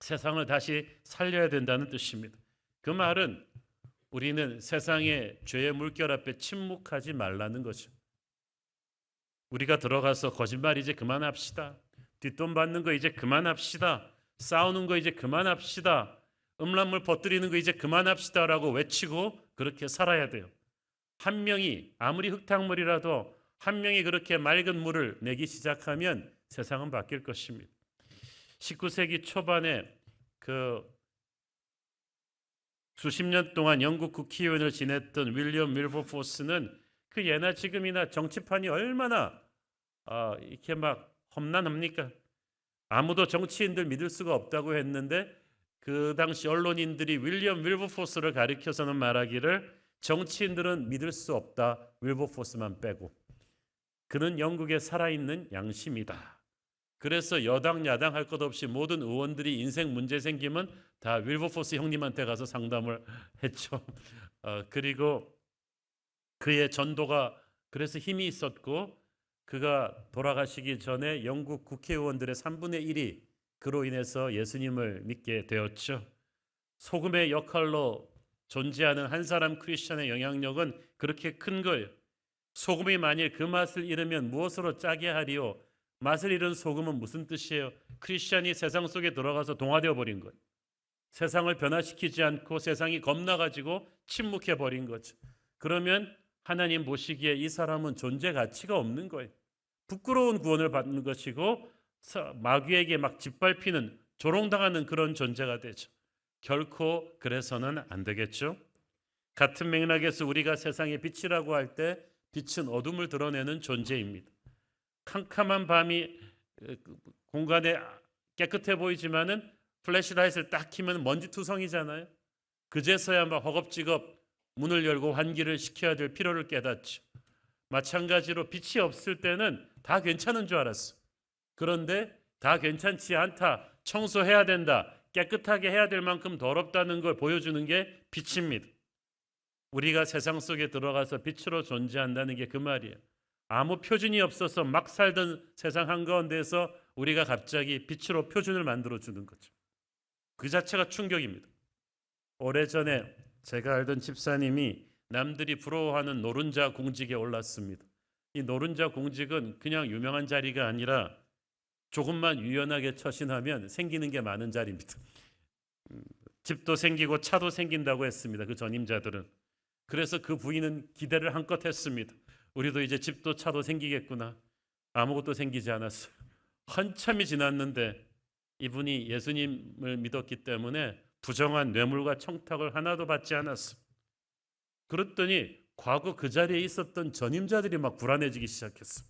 Speaker 4: 세상을 다시 살려야 된다는 뜻입니다. 그 말은 우리는 세상의 죄의 물결 앞에 침묵하지 말라는 거죠. 우리가 들어가서 거짓말 이제 그만합시다. 뒷돈 받는 거 이제 그만합시다. 싸우는 거 이제 그만합시다. 음란물 퍼뜨리는 거 이제 그만합시다라고 외치고 그렇게 살아야 돼요. 한 명이 아무리 흙탕물이라도 한 명이 그렇게 맑은 물을 내기 시작하면 세상은 바뀔 것입니다. 19세기 초반에 그 수십 년 동안 영국 국회의원을 지냈던 윌리엄 윌버포스는 그 예나 지금이나 정치판이 얼마나 이렇게 막 험난합니까? 아무도 정치인들 믿을 수가 없다고 했는데 그 당시 언론인들이 윌리엄 윌버포스를 가리켜서는 말하기를 정치인들은 믿을 수 없다. 윌버포스만 빼고. 그는 영국에 살아있는 양심이다. 그래서 여당 야당 할 것 없이 모든 의원들이 인생 문제 생기면 다 윌버포스 형님한테 가서 상담을 했죠. 그리고 그의 전도가 그래서 힘이 있었고 그가 돌아가시기 전에 영국 국회의원들의 3분의 1이 그로 인해서 예수님을 믿게 되었죠. 소금의 역할로 존재하는 한 사람 크리스천의 영향력은 그렇게 큰 거예요. 소금이 만일 그 맛을 잃으면 무엇으로 짜게 하리요? 맛을 잃은 소금은 무슨 뜻이에요? 크리스천이 세상 속에 들어가서 동화되어 버린 거예요. 세상을 변화시키지 않고 세상이 겁나가지고 침묵해 버린 거죠. 그러면 하나님 보시기에 이 사람은 존재 가치가 없는 거예요. 부끄러운 구원을 받는 것이고 마귀에게 막 짓밟히는 조롱당하는 그런 존재가 되죠. 결코 그래서는 안 되겠죠. 같은 맥락에서 우리가 세상의 빛이라고 할 때 빛은 어둠을 드러내는 존재입니다. 캄캄한 밤이 공간에 깨끗해 보이지만은 플래시라이트를 딱 켜면 먼지투성이잖아요. 그제서야 막 허겁지겁 문을 열고 환기를 시켜야 될 필요를 깨닫죠. 마찬가지로 빛이 없을 때는 다 괜찮은 줄 알았어. 그런데 다 괜찮지 않다. 청소해야 된다. 깨끗하게 해야 될 만큼 더럽다는 걸 보여주는 게 빛입니다. 우리가 세상 속에 들어가서 빛으로 존재한다는 게 그 말이에요. 아무 표준이 없어서 막 살던 세상 한가운데서 우리가 갑자기 빛으로 표준을 만들어주는 거죠. 그 자체가 충격입니다. 오래전에 제가 알던 집사님이 남들이 부러워하는 노른자 공직에 올랐습니다. 이 노른자 공직은 그냥 유명한 자리가 아니라 조금만 유연하게 처신하면 생기는 게 많은 자리입니다. 집도 생기고 차도 생긴다고 했습니다. 그 전임자들은. 그래서 그 부인은 기대를 한껏 했습니다. 우리도 이제 집도 차도 생기겠구나. 아무것도 생기지 않았어요. 한참이 지났는데 이분이 예수님을 믿었기 때문에 부정한 뇌물과 청탁을 하나도 받지 않았어요. 그랬더니 과거 그 자리에 있었던 전임자들이 막 불안해지기 시작했어.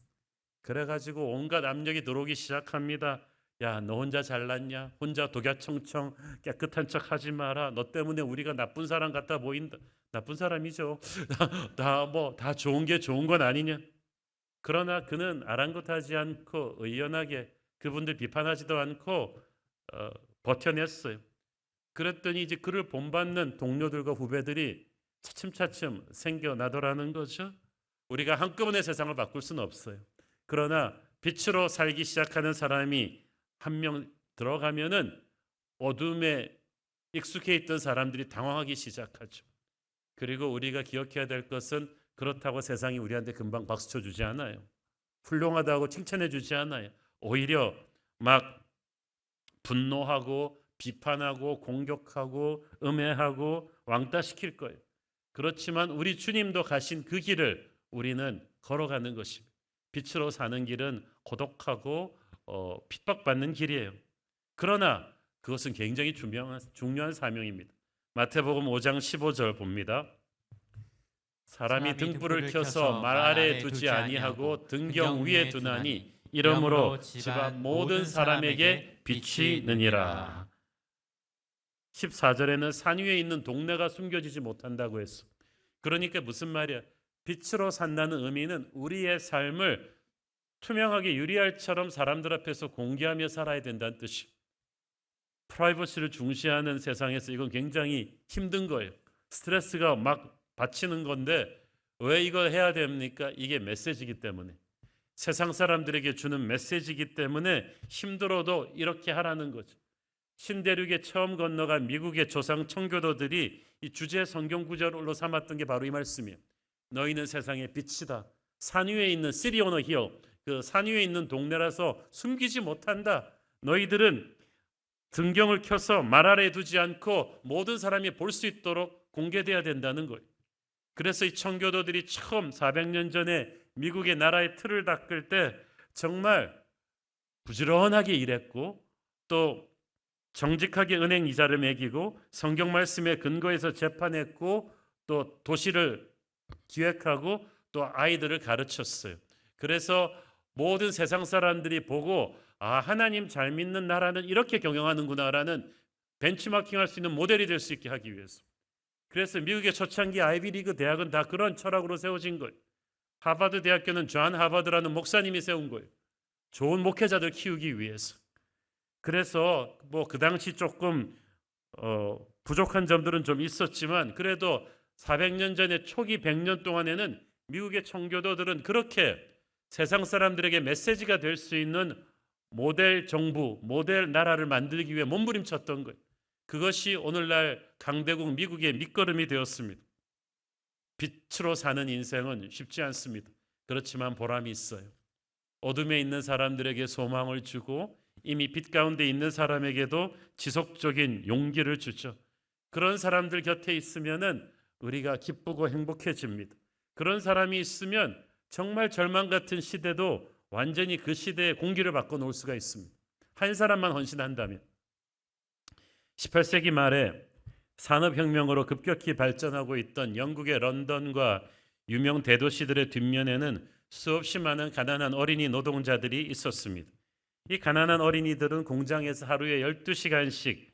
Speaker 4: 그래가지고 온갖 압력이 들어오기 시작합니다. 야, 너 혼자 잘났냐? 혼자 독야청청 깨끗한 척 하지 마라. 너 때문에 우리가 나쁜 사람 같아 보인다. 나쁜 사람이죠. 다 좋은 게 좋은 건 아니냐? 그러나 그는 아랑곳하지 않고 의연하게 그분들 비판하지도 않고 버텨냈어요. 그랬더니 이제 그를 본받는 동료들과 후배들이 차츰차츰 생겨나더라는 거죠. 우리가 한꺼번에 세상을 바꿀 수는 없어요. 그러나 빛으로 살기 시작하는 사람이 한 명 들어가면은 어둠에 익숙해 있던 사람들이 당황하기 시작하죠. 그리고 우리가 기억해야 될 것은 그렇다고 세상이 우리한테 금방 박수 쳐주지 않아요. 훌륭하다고 칭찬해 주지 않아요. 오히려 막 분노하고 비판하고 공격하고 음해하고 왕따시킬 거예요. 그렇지만 우리 주님도 가신 그 길을 우리는 걸어가는 것입니다. 빛으로 사는 길은 고독하고 핍박받는 길이에요. 그러나 그것은 굉장히 중요한 사명입니다. 마태복음 5장 15절 봅니다. 사람이 등불을 켜서 말 아래에 두지 아니하고 등경 위에 두나니 이러므로 집 앞 모든 사람에게 빛이 느니라. 14절에는 산 위에 있는 동네가 숨겨지지 못한다고 했어. 그러니까 무슨 말이야? 빛으로 산다는 의미는 우리의 삶을 투명하게 유리알처럼 사람들 앞에서 공개하며 살아야 된다는 뜻이에요. 프라이버시를 중시하는 세상에서 이건 굉장히 힘든 거예요. 스트레스가 막 받치는 건데 왜 이걸 해야 됩니까? 이게 메시지이기 때문에. 세상 사람들에게 주는 메시지이기 때문에 힘들어도 이렇게 하라는 거죠. 신대륙에 처음 건너간 미국의 조상 청교도들이 이 주제 성경 구절로 삼았던 게 바로 이 말씀이에요. 너희는 세상의 빛이다. 산 위에 있는 시티 오너 히어, 그 산 위에 있는 동네라서 숨기지 못한다. 너희들은 등경을 켜서 말 아래 두지 않고 모든 사람이 볼 수 있도록 공개돼야 된다는 거예요. 그래서 이 청교도들이 처음 400년 전에 미국의 나라의 틀을 닦을 때 정말 부지런하게 일했고 또 정직하게 은행 이자를 매기고 성경 말씀에 근거해서 재판했고 또 도시를 기획하고 또 아이들을 가르쳤어요. 그래서 모든 세상 사람들이 보고 아, 하나님 잘 믿는 나라는 이렇게 경영하는구나라는 벤치마킹할 수 있는 모델이 될 수 있게 하기 위해서. 그래서 미국의 초창기 아이비리그 대학은 다 그런 철학으로 세워진 거예요. 하버드 대학교는 존 하버드라는 목사님이 세운 거예요. 좋은 목회자들 키우기 위해서. 그래서 뭐 그 당시 조금 부족한 점들은 좀 있었지만 그래도 400년 전에 초기 100년 동안에는 미국의 청교도들은 그렇게 세상 사람들에게 메시지가 될 수 있는 모델 정부, 모델 나라를 만들기 위해 몸부림쳤던 거예요. 그것이 오늘날 강대국 미국의 밑거름이 되었습니다. 빛으로 사는 인생은 쉽지 않습니다. 그렇지만 보람이 있어요. 어둠에 있는 사람들에게 소망을 주고 이미 빛 가운데 있는 사람에게도 지속적인 용기를 주죠. 그런 사람들 곁에 있으면은 우리가 기쁘고 행복해집니다. 그런 사람이 있으면 정말 절망 같은 시대도 완전히 그 시대의 공기를 바꿔놓을 수가 있습니다. 한 사람만 헌신한다면. 18세기 말에 산업혁명으로 급격히 발전하고 있던 영국의 런던과 유명 대도시들의 뒷면에는 수없이 많은 가난한 어린이 노동자들이 있었습니다. 이 가난한 어린이들은 공장에서 하루에 12시간씩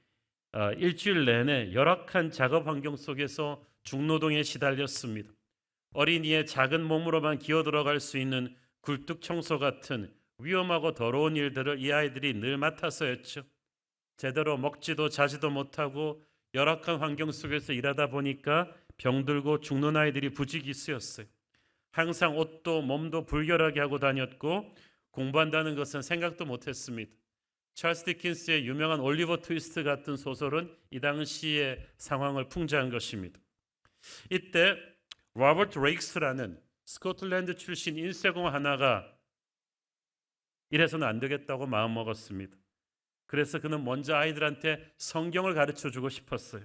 Speaker 4: 일주일 내내 열악한 작업 환경 속에서 중노동에 시달렸습니다. 어린이의 작은 몸으로만 기어 들어갈 수 있는 굴뚝 청소 같은 위험하고 더러운 일들을 이 아이들이 늘 맡아서 했죠. 제대로 먹지도 자지도 못하고 열악한 환경 속에서 일하다 보니까 병들고 죽는 아이들이 부지기수였어요. 항상 옷도 몸도 불결하게 하고 다녔고 공부한다는 것은 생각도 못했습니다. 찰스 디킨스의 유명한 올리버 트위스트 같은 소설은 이 당시의 상황을 풍자한 것입니다. 이때 로버트 레익스라는 스코틀랜드 출신 인쇄공 하나가 이래서는 안 되겠다고 마음먹었습니다. 그래서 그는 먼저 아이들한테 성경을 가르쳐주고 싶었어요.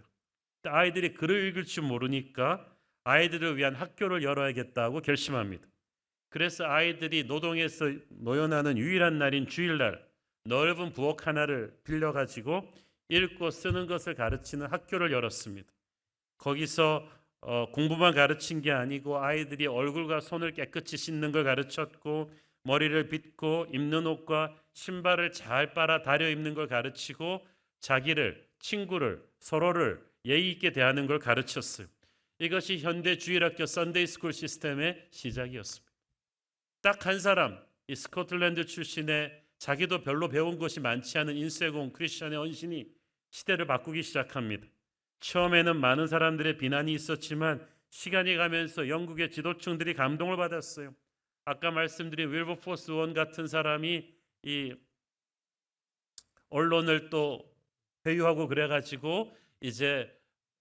Speaker 4: 아이들이 글을 읽을 줄 모르니까 아이들을 위한 학교를 열어야겠다고 결심합니다. 그래서 아이들이 노동에서 노연하는 유일한 날인 주일날 넓은 부엌 하나를 빌려가지고 읽고 쓰는 것을 가르치는 학교를 열었습니다. 거기서 공부만 가르친 게 아니고 아이들이 얼굴과 손을 깨끗이 씻는 걸 가르쳤고 머리를 빗고 입는 옷과 신발을 잘 빨아 다려 입는 걸 가르치고 자기를, 친구를, 서로를 예의 있게 대하는 걸 가르쳤어요. 이것이 현대 주일학교 썬데이 스쿨 시스템의 시작이었습니다. 딱 한 사람, 이 스코틀랜드 출신의 자기도 별로 배운 것이 많지 않은 인쇄공 크리스천의 헌신이 시대를 바꾸기 시작합니다. 처음에는 많은 사람들의 비난이 있었지만 시간이 가면서 영국의 지도층들이 감동을 받았어요. 아까 말씀드린 윌버포스 원 같은 사람이 이 언론을 또 회유하고 그래가지고 이제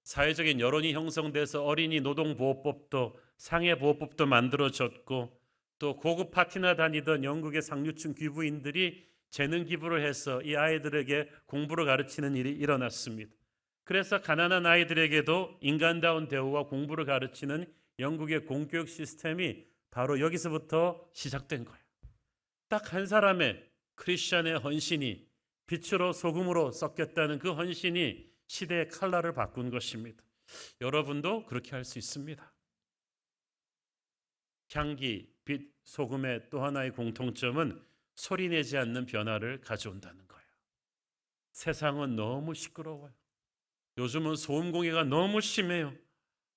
Speaker 4: 사회적인 여론이 형성돼서 어린이 노동보호법도 상해보호법도 만들어졌고 또 고급 파티나 다니던 영국의 상류층 귀부인들이 재능 기부를 해서 이 아이들에게 공부를 가르치는 일이 일어났습니다. 그래서 가난한 아이들에게도 인간다운 대우와 공부를 가르치는 영국의 공교육 시스템이 바로 여기서부터 시작된 거예요. 딱 한 사람의 크리스천의 헌신이 빛으로 소금으로 섞였다는 그 헌신이 시대의 칼날을 바꾼 것입니다. 여러분도 그렇게 할 수 있습니다. 향기, 빛, 소금의 또 하나의 공통점은 소리내지 않는 변화를 가져온다는 거예요. 세상은 너무 시끄러워요. 요즘은 소음공해가 너무 심해요.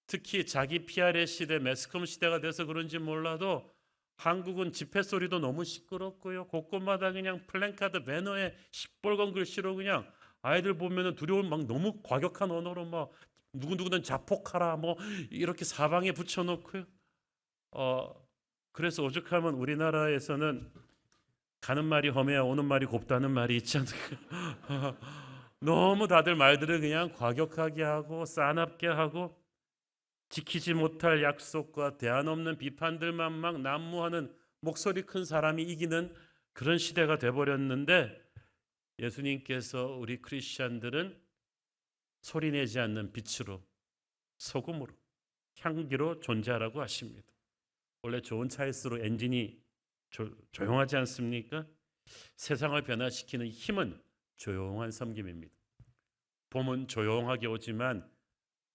Speaker 4: 특히 자기 PR의 시대, 매스컴 시대가 돼서 그런지 몰라도 한국은 집회 소리도 너무 시끄럽고요. 곳곳마다 그냥 플랜카드 배너에 시뻘건 글씨로 그냥 아이들 보면은 두려운 막 너무 과격한 언어로 막 누구누구는 자폭하라 뭐 이렇게 사방에 붙여놓고요. 그래서 오죽하면 우리나라에서는 가는 말이 험해야 오는 말이 곱다는 말이 있지 않을까. 너무 다들 말들을 그냥 과격하게 하고 싸납게 하고 지키지 못할 약속과 대안 없는 비판들만 막 난무하는 목소리 큰 사람이 이기는 그런 시대가 돼버렸는데 예수님께서 우리 크리스천들은 소리내지 않는 빛으로, 소금으로, 향기로 존재하라고 하십니다. 원래 좋은 차일수록 엔진이 조용하지 않습니까? 세상을 변화시키는 힘은 조용한 섬김입니다. 봄은 조용하게 오지만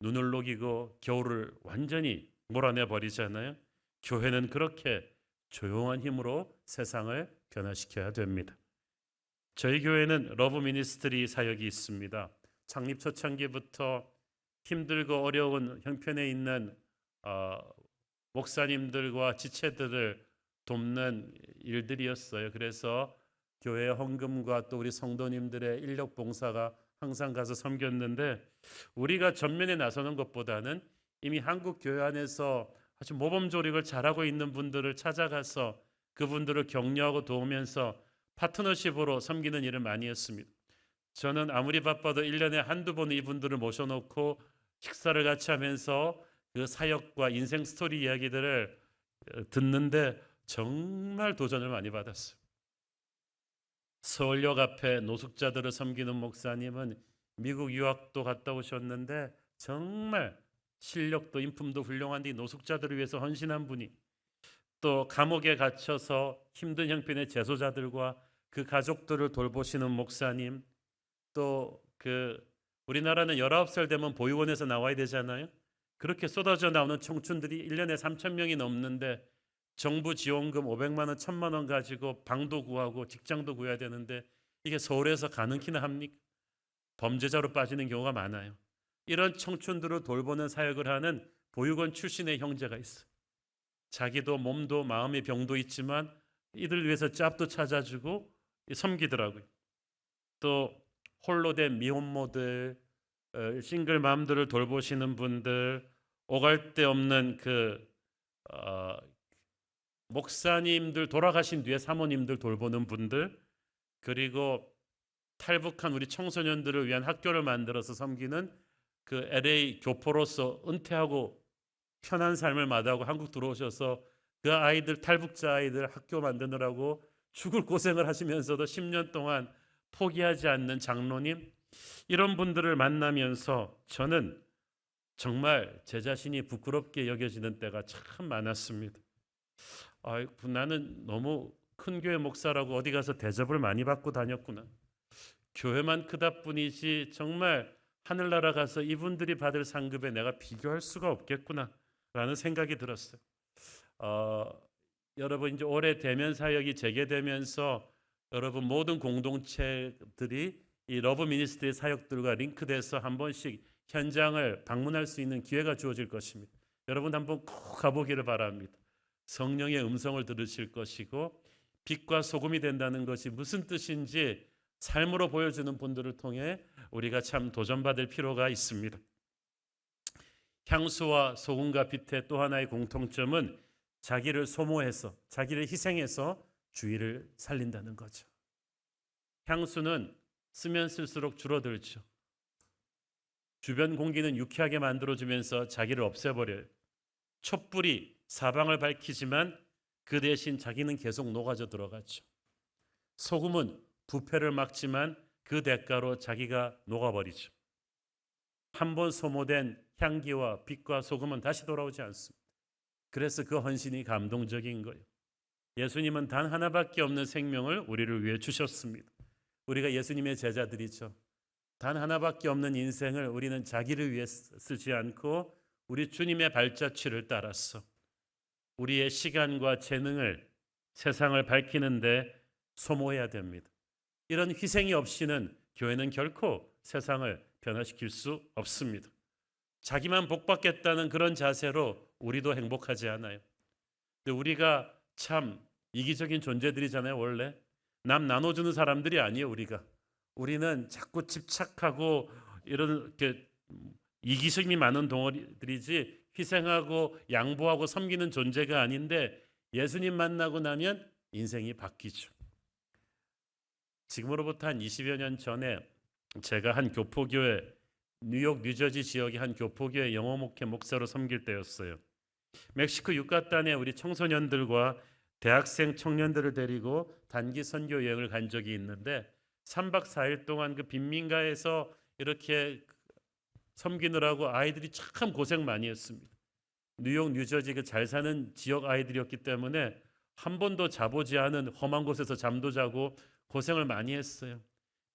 Speaker 4: 눈을 녹이고 겨울을 완전히 몰아내 버리잖아요. 교회는 그렇게 조용한 힘으로 세상을 변화시켜야 됩니다. 저희 교회는 러브 미니스트리 사역이 있습니다. 창립 초창기부터 힘들고 어려운 형편에 있는 목사님들과 지체들을 돕는 일들이었어요. 그래서 교회 헌금과 또 우리 성도님들의 인력 봉사가 항상 가서 섬겼는데, 우리가 전면에 나서는 것보다는 이미 한국 교회 안에서 아주 모범 조력을 잘하고 있는 분들을 찾아가서 그분들을 격려하고 도우면서 파트너십으로 섬기는 일을 많이 했습니다. 저는 아무리 바빠도 1년에 한두 번 이분들을 모셔놓고 식사를 같이 하면서 그 사역과 인생 스토리 이야기들을 듣는데 정말 도전을 많이 받았어요. 서울역 앞에 노숙자들을 섬기는 목사님은 미국 유학도 갔다 오셨는데 정말 실력도 인품도 훌륭한데 노숙자들을 위해서 헌신한 분이, 또 감옥에 갇혀서 힘든 형편의 재소자들과 그 가족들을 돌보시는 목사님, 또 우리나라는 19살 되면 보육원에서 나와야 되잖아요. 그렇게 쏟아져 나오는 청춘들이 1년에 3,000명이 넘는데 정부 지원금 500만 원, 1,000만 원 가지고 방도 구하고 직장도 구해야 되는데 이게 서울에서 가능키나 합니까? 범죄자로 빠지는 경우가 많아요. 이런 청춘들을 돌보는 사역을 하는 보육원 출신의 형제가 있어요. 자기도 몸도 마음의 병도 있지만 이들 위해서 짭도 찾아주고 섬기더라고요. 또 홀로 된 미혼모들, 싱글맘들을 돌보시는 분들, 오갈 데 없는 목사님들 돌아가신 뒤에 사모님들 돌보는 분들, 그리고 탈북한 우리 청소년들을 위한 학교를 만들어서 섬기는 그 LA 교포로서 은퇴하고 편한 삶을 마다하고 한국 들어오셔서 그 아이들, 탈북자 아이들 학교 만드느라고 죽을 고생을 하시면서도 10년 동안 포기하지 않는 장로님, 이런 분들을 만나면서 저는 정말 제 자신이 부끄럽게 여겨지는 때가 참 많았습니다. 나는 너무 큰 교회 목사라고 어디 가서 대접을 많이 받고 다녔구나. 교회만 크다 뿐이지 정말 하늘나라 가서 이분들이 받을 상급에 내가 비교할 수가 없겠구나 라는 생각이 들었어요. 여러분, 이제 올해 대면 사역이 재개되면서 여러분 모든 공동체들이 이 러브 미니스트리 사역들과 링크돼서 한 번씩 현장을 방문할 수 있는 기회가 주어질 것입니다. 여러분 한번 꼭 가보기를 바랍니다. 성령의 음성을 들으실 것이고, 빛과 소금이 된다는 것이 무슨 뜻인지 삶으로 보여주는 분들을 통해 우리가 참 도전받을 필요가 있습니다. 향수와 소금과 빛의 또 하나의 공통점은 자기를 소모해서, 자기를 희생해서 주위를 살린다는 거죠. 향수는 쓰면 쓸수록 줄어들죠. 주변 공기는 유쾌하게 만들어주면서 자기를 없애버려요. 촛불이 사방을 밝히지만 그 대신 자기는 계속 녹아져 들어가죠. 소금은 부패를 막지만 그 대가로 자기가 녹아버리죠. 한번 소모된 향기와 빛과 소금은 다시 돌아오지 않습니다. 그래서 그 헌신이 감동적인 거예요. 예수님은 단 하나밖에 없는 생명을 우리를 위해 주셨습니다. 우리가 예수님의 제자들이죠. 단 하나밖에 없는 인생을 우리는 자기를 위해 쓰지 않고 우리 주님의 발자취를 따라서 우리의 시간과 재능을 세상을 밝히는데 소모해야 됩니다. 이런 희생이 없이는 교회는 결코 세상을 변화시킬 수 없습니다. 자기만 복받겠다는 그런 자세로 우리도 행복하지 않아요. 근데 우리가 참 이기적인 존재들이잖아요. 원래 남 나눠주는 사람들이 아니에요. 우리는 자꾸 집착하고 이렇게 이기심이 많은 덩어리들이지 희생하고 양보하고 섬기는 존재가 아닌데, 예수님 만나고 나면 인생이 바뀌죠. 지금으로부터 한 20여 년 전에 제가 한 교포교회, 뉴욕 뉴저지 지역의 한 교포교회 영어 목회 목사로 섬길 때였어요. 멕시코 유카탄에 우리 청소년들과 대학생 청년들을 데리고 단기 선교 여행을 간 적이 있는데, 3박 4일 동안 그 빈민가에서 이렇게 섬기느라고 아이들이 참 고생 많이 했습니다. 뉴욕, 뉴저지 그 잘 사는 지역 아이들이었기 때문에 한 번도 자보지 않은 험한 곳에서 잠도 자고 고생을 많이 했어요.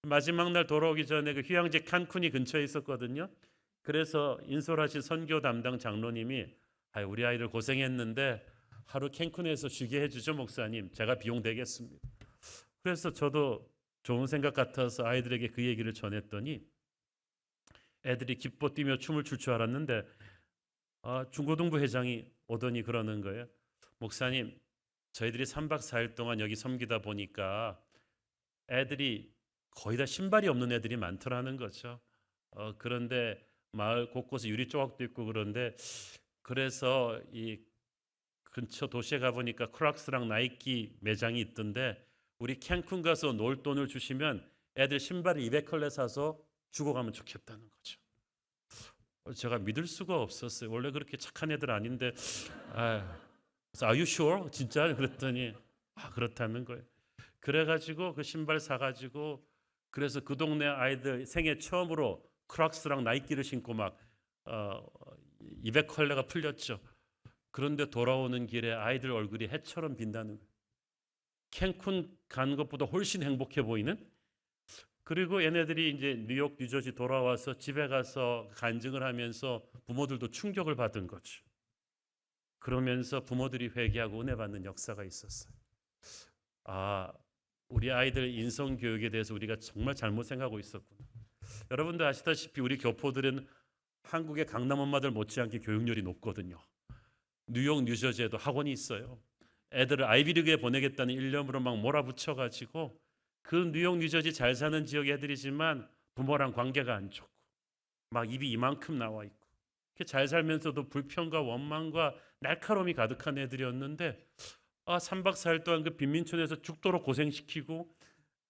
Speaker 4: 마지막 날 돌아오기 전에 그 휴양지 칸쿤이 근처에 있었거든요. 그래서 인솔하신 선교 담당 장로님이 우리 아이들 고생했는데 하루 캔쿤에서 쉬게 해주죠 목사님. 제가 비용 대겠습니다. 그래서 저도 좋은 생각 같아서 아이들에게 그 얘기를 전했더니 애들이 기뻐 뛰며 춤을 출 줄 알았는데 중고등부 회장이 오더니 그러는 거예요. 목사님, 저희들이 3박 4일 동안 여기 섬기다 보니까 애들이 거의 다 신발이 없는 애들이 많더라는 거죠. 그런데 마을 곳곳에 유리 조각도 있고 그런데 그래서 이 근처 도시에 가보니까 크락스랑 나이키 매장이 있던데 우리 캔쿤 가서 놀 돈을 주시면 애들 신발을 200컬레 사서 주고 가면 좋겠다는 거죠. 제가 믿을 수가 없었어요. 원래 그렇게 착한 애들 아닌데 그래서 Are you sure? 진짜? 그랬더니 그렇다는 거예요. 그래가지고 그 신발 사가지고 그래서 그 동네 아이들 생애 처음으로 크락스랑 나이키를 신고 막 200컬레가 풀렸죠. 그런데 돌아오는 길에 아이들 얼굴이 해처럼 빛나는 거예요. 캔쿤 간 것보다 훨씬 행복해 보이는. 그리고 얘네들이 이제 뉴욕, 뉴저지 돌아와서 집에 가서 간증을 하면서 부모들도 충격을 받은 거죠. 그러면서 부모들이 회개하고 은혜 받는 역사가 있었어요. 우리 아이들 인성 교육에 대해서 우리가 정말 잘못 생각하고 있었구나. 여러분도 아시다시피 우리 교포들은 한국의 강남 엄마들 못지않게 교육열이 높거든요. 뉴욕, 뉴저지에도 학원이 있어요. 애들을 아이비리그에 보내겠다는 일념으로 막 몰아붙여가지고 그 뉴욕, 뉴저지 잘 사는 지역 애들이지만 부모랑 관계가 안 좋고 막 입이 이만큼 나와 있고 이렇게 잘 살면서도 불평과 원망과 날카로움이 가득한 애들이었는데 3박 4일 동안 그 빈민촌에서 죽도록 고생시키고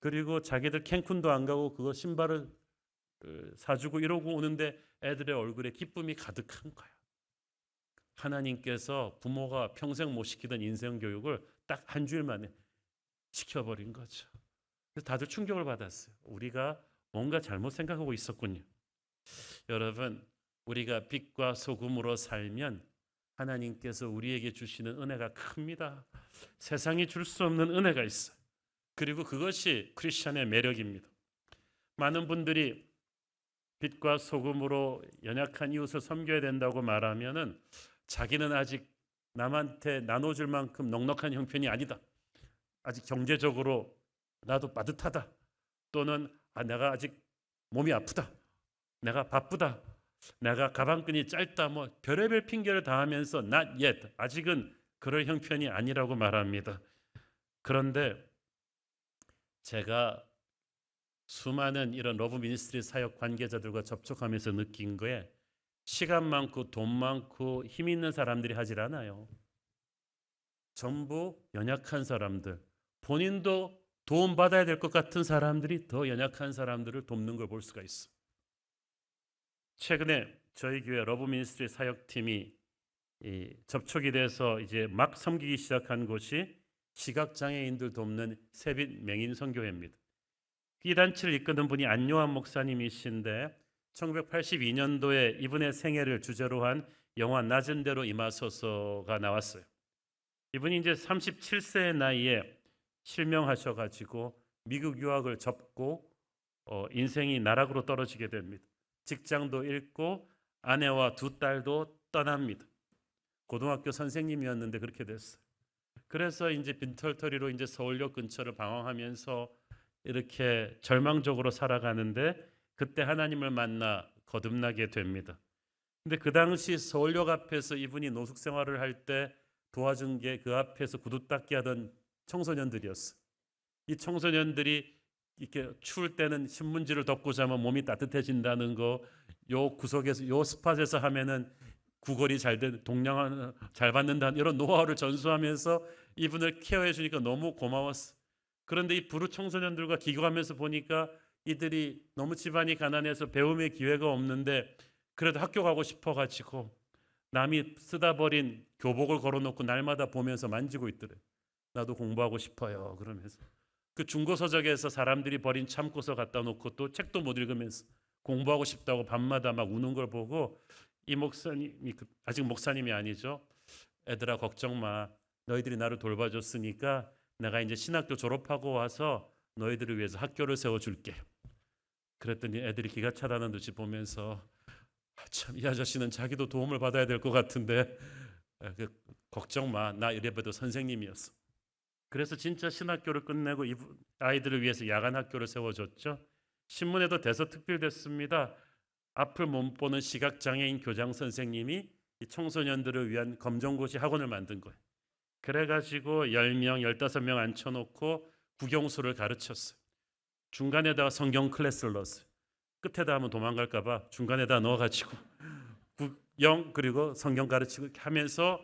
Speaker 4: 그리고 자기들 캔쿤도 안 가고 그거 신발을 사주고 이러고 오는데 애들의 얼굴에 기쁨이 가득한 거야. 하나님께서 부모가 평생 못 시키던 인생 교육을 딱 한 주일 만에 시켜버린 거죠. 그래서 다들 충격을 받았어요. 우리가 뭔가 잘못 생각하고 있었군요. 여러분, 우리가 빛과 소금으로 살면 하나님께서 우리에게 주시는 은혜가 큽니다. 세상이 줄 수 없는 은혜가 있어요. 그리고 그것이 크리스천의 매력입니다. 많은 분들이 빛과 소금으로 연약한 이웃을 섬겨야 된다고 말하면은 자기는 아직 남한테 나눠줄 만큼 넉넉한 형편이 아니다. 아직 경제적으로 나도 빠듯하다. 또는 내가 아직 몸이 아프다. 내가 바쁘다. 내가 가방끈이 짧다. 뭐 별의별 핑계를 다 하면서 not yet. 아직은 그럴 형편이 아니라고 말합니다. 그런데 제가 수많은 이런 러브 미니스트리 사역 관계자들과 접촉하면서 느낀 거에 시간 많고 돈 많고 힘 있는 사람들이 하질 않아요. 전부 연약한 사람들, 본인도 도움받아야 될 것 같은 사람들이 더 연약한 사람들을 돕는 걸 볼 수가 있어. 최근에 저희 교회 러브 미니스트리 사역팀이 접촉이 돼서 이제 막 섬기기 시작한 곳이 시각장애인들 돕는 세빛 맹인 선교회입니다. 이 단체를 이끄는 분이 안요한 목사님이신데 1982년도에 이분의 생애를 주제로 한 영화 낮은 대로 임하소서가 나왔어요. 이분이 이제 37세의 나이에 실명하셔가지고 미국 유학을 접고 인생이 나락으로 떨어지게 됩니다. 직장도 잃고 아내와 두 딸도 떠납니다. 고등학교 선생님이었는데 그렇게 됐어요. 그래서 이제 빈털터리로 이제 서울역 근처를 방황하면서 이렇게 절망적으로 살아가는데 그때 하나님을 만나 거듭나게 됩니다. 근데 그 당시 서울역 앞에서 이분이 노숙 생활을 할 때 도와준 게 그 앞에서 구두 닦기 하던 청소년들이었어요. 이 청소년들이 이렇게 추울 때는 신문지를 덮고 자면 몸이 따뜻해진다는 거, 요 구석에서 요 스팟에서 하면은 구걸이 동량 잘 받는다는 이런 노하우를 전수하면서 이분을 케어해 주니까 너무 고마웠어. 그런데 이 부르 청소년들과 기교하면서 보니까 이들이 너무 집안이 가난해서 배움의 기회가 없는데 그래도 학교 가고 싶어가지고 남이 쓰다 버린 교복을 걸어놓고 날마다 보면서 만지고 있더래. 나도 공부하고 싶어요. 그러면서 그 중고서적에서 사람들이 버린 참고서 갖다 놓고 또 책도 못 읽으면서 공부하고 싶다고 밤마다 막 우는 걸 보고 이 목사님이 아직 목사님이 아니죠. 애들아 걱정 마. 너희들이 나를 돌봐줬으니까 내가 이제 신학교 졸업하고 와서 너희들을 위해서 학교를 세워줄게. 그랬더니 애들이 기가 차다는 듯이 보면서 참 이 아저씨는 자기도 도움을 받아야 될 것 같은데 걱정 마. 나 이래봬도 선생님이었어. 그래서 진짜 신학교를 끝내고 아이들을 위해서 야간 학교를 세워줬죠. 신문에도 대서특필됐습니다. 앞을 못 보는 시각장애인 교장 선생님이 이 청소년들을 위한 검정고시 학원을 만든 거예요. 그래가지고 10명, 15명 앉혀놓고 국영수를 가르쳤어요. 중간에다가 성경 클래스를 넣었어요. 끝에다 하면 도망갈까 봐 중간에다 넣어가지고 국영 그리고 성경 가르치고 이렇게 하면서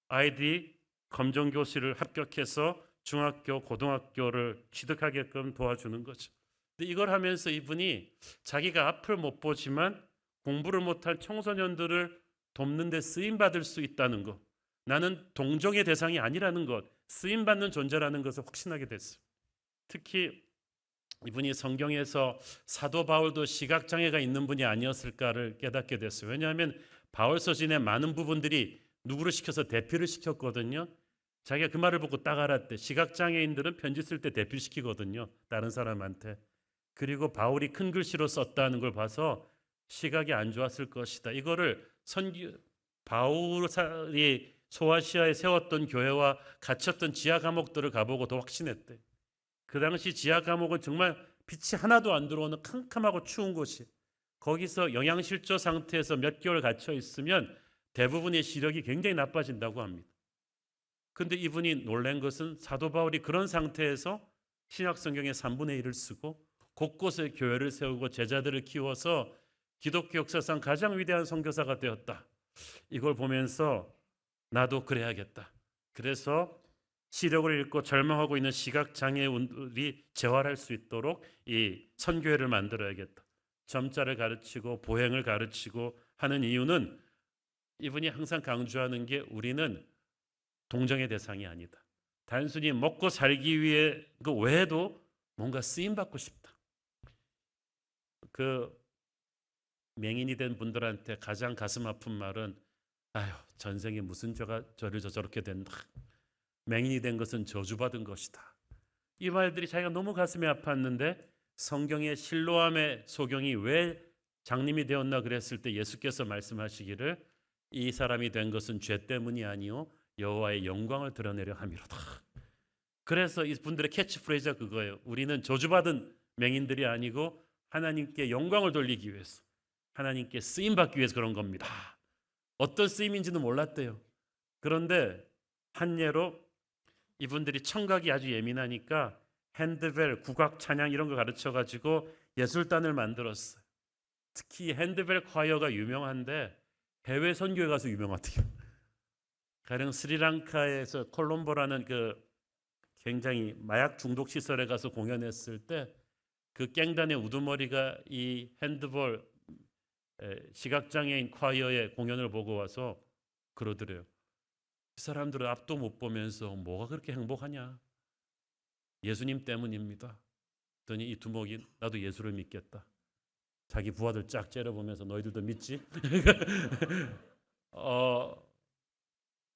Speaker 4: 아이들이 검정고시를 합격해서 중학교, 고등학교를 취득하게끔 도와주는 거죠. 근데 이걸 하면서 이분이 자기가 앞을 못 보지만 공부를 못한 청소년들을 돕는 데 쓰임 받을 수 있다는 것, 나는 동정의 대상이 아니라는 것, 쓰임 받는 존재라는 것을 확신하게 됐어요. 특히 이분이 성경에서 사도 바울도 시각장애가 있는 분이 아니었을까를 깨닫게 됐어요. 왜냐하면 바울 서신의 많은 부분들이 누구를 시켜서 대피를 시켰거든요. 자기가 그 말을 보고 딱 알았대. 시각장애인들은 편지 쓸 때 대피시키거든요, 다른 사람한테. 그리고 바울이 큰 글씨로 썼다는 걸 봐서 시각이 안 좋았을 것이다. 이거를 바울이 소아시아에 세웠던 교회와 갇혔던 지하 감옥들을 가보고 더 확신했대. 그 당시 지하 감옥은 정말 빛이 하나도 안 들어오는 캄캄하고 추운 곳이, 거기서 영양실조 상태에서 몇 개월 갇혀 있으면 대부분의 시력이 굉장히 나빠진다고 합니다. 근데 이분이 놀란 것은 사도 바울이 그런 상태에서 신약 성경의 3분의 1을 쓰고 곳곳에 교회를 세우고 제자들을 키워서 기독교 역사상 가장 위대한 선교사가 되었다. 이걸 보면서 나도 그래야겠다. 그래서 시력을 잃고 절망하고 있는 시각장애인들이 재활할 수 있도록 이 선교회를 만들어야겠다. 점자를 가르치고 보행을 가르치고 하는 이유는 이분이 항상 강조하는 게 우리는 동정의 대상이 아니다. 단순히 먹고 살기 위해 그 외에도 뭔가 쓰임 받고 싶다. 그 맹인이 된 분들한테 가장 가슴 아픈 말은 아휴 전생에 무슨 죄가 저를 저렇게 된다. 맹인이 된 것은 저주받은 것이다. 이 말들이 자기가 너무 가슴이 아팠는데 성경의 실로암의 소경이 왜 장님이 되었나 그랬을 때 예수께서 말씀하시기를 이 사람이 된 것은 죄 때문이 아니요 여호와의 영광을 드러내려 함이로다. 그래서 이분들의 캐치프레이즈가 그거예요. 우리는 저주받은 맹인들이 아니고 하나님께 영광을 돌리기 위해서, 하나님께 쓰임받기 위해서 그런 겁니다. 어떤 쓰임인지는 몰랐대요. 그런데 한 예로 이분들이 청각이 아주 예민하니까 핸드벨, 국악, 찬양 이런 거 가르쳐가지고 예술단을 만들었어요. 특히 핸드벨 콰이어가 유명한데 해외 선교에 가서 유명하대요. 가령 스리랑카에서 콜롬보라는 그 굉장히 마약 중독 시설에 가서 공연했을 때 그 깽단의 우두머리가 이 핸드볼 시각장애인 콰이어의 공연을 보고 와서 그러더래요. 이 사람들은 앞도 못 보면서 뭐가 그렇게 행복하냐? 예수님 때문입니다. 그랬더니 이 두목이 나도 예수를 믿겠다. 자기 부하들 쫙 째려보면서 너희들도 믿지?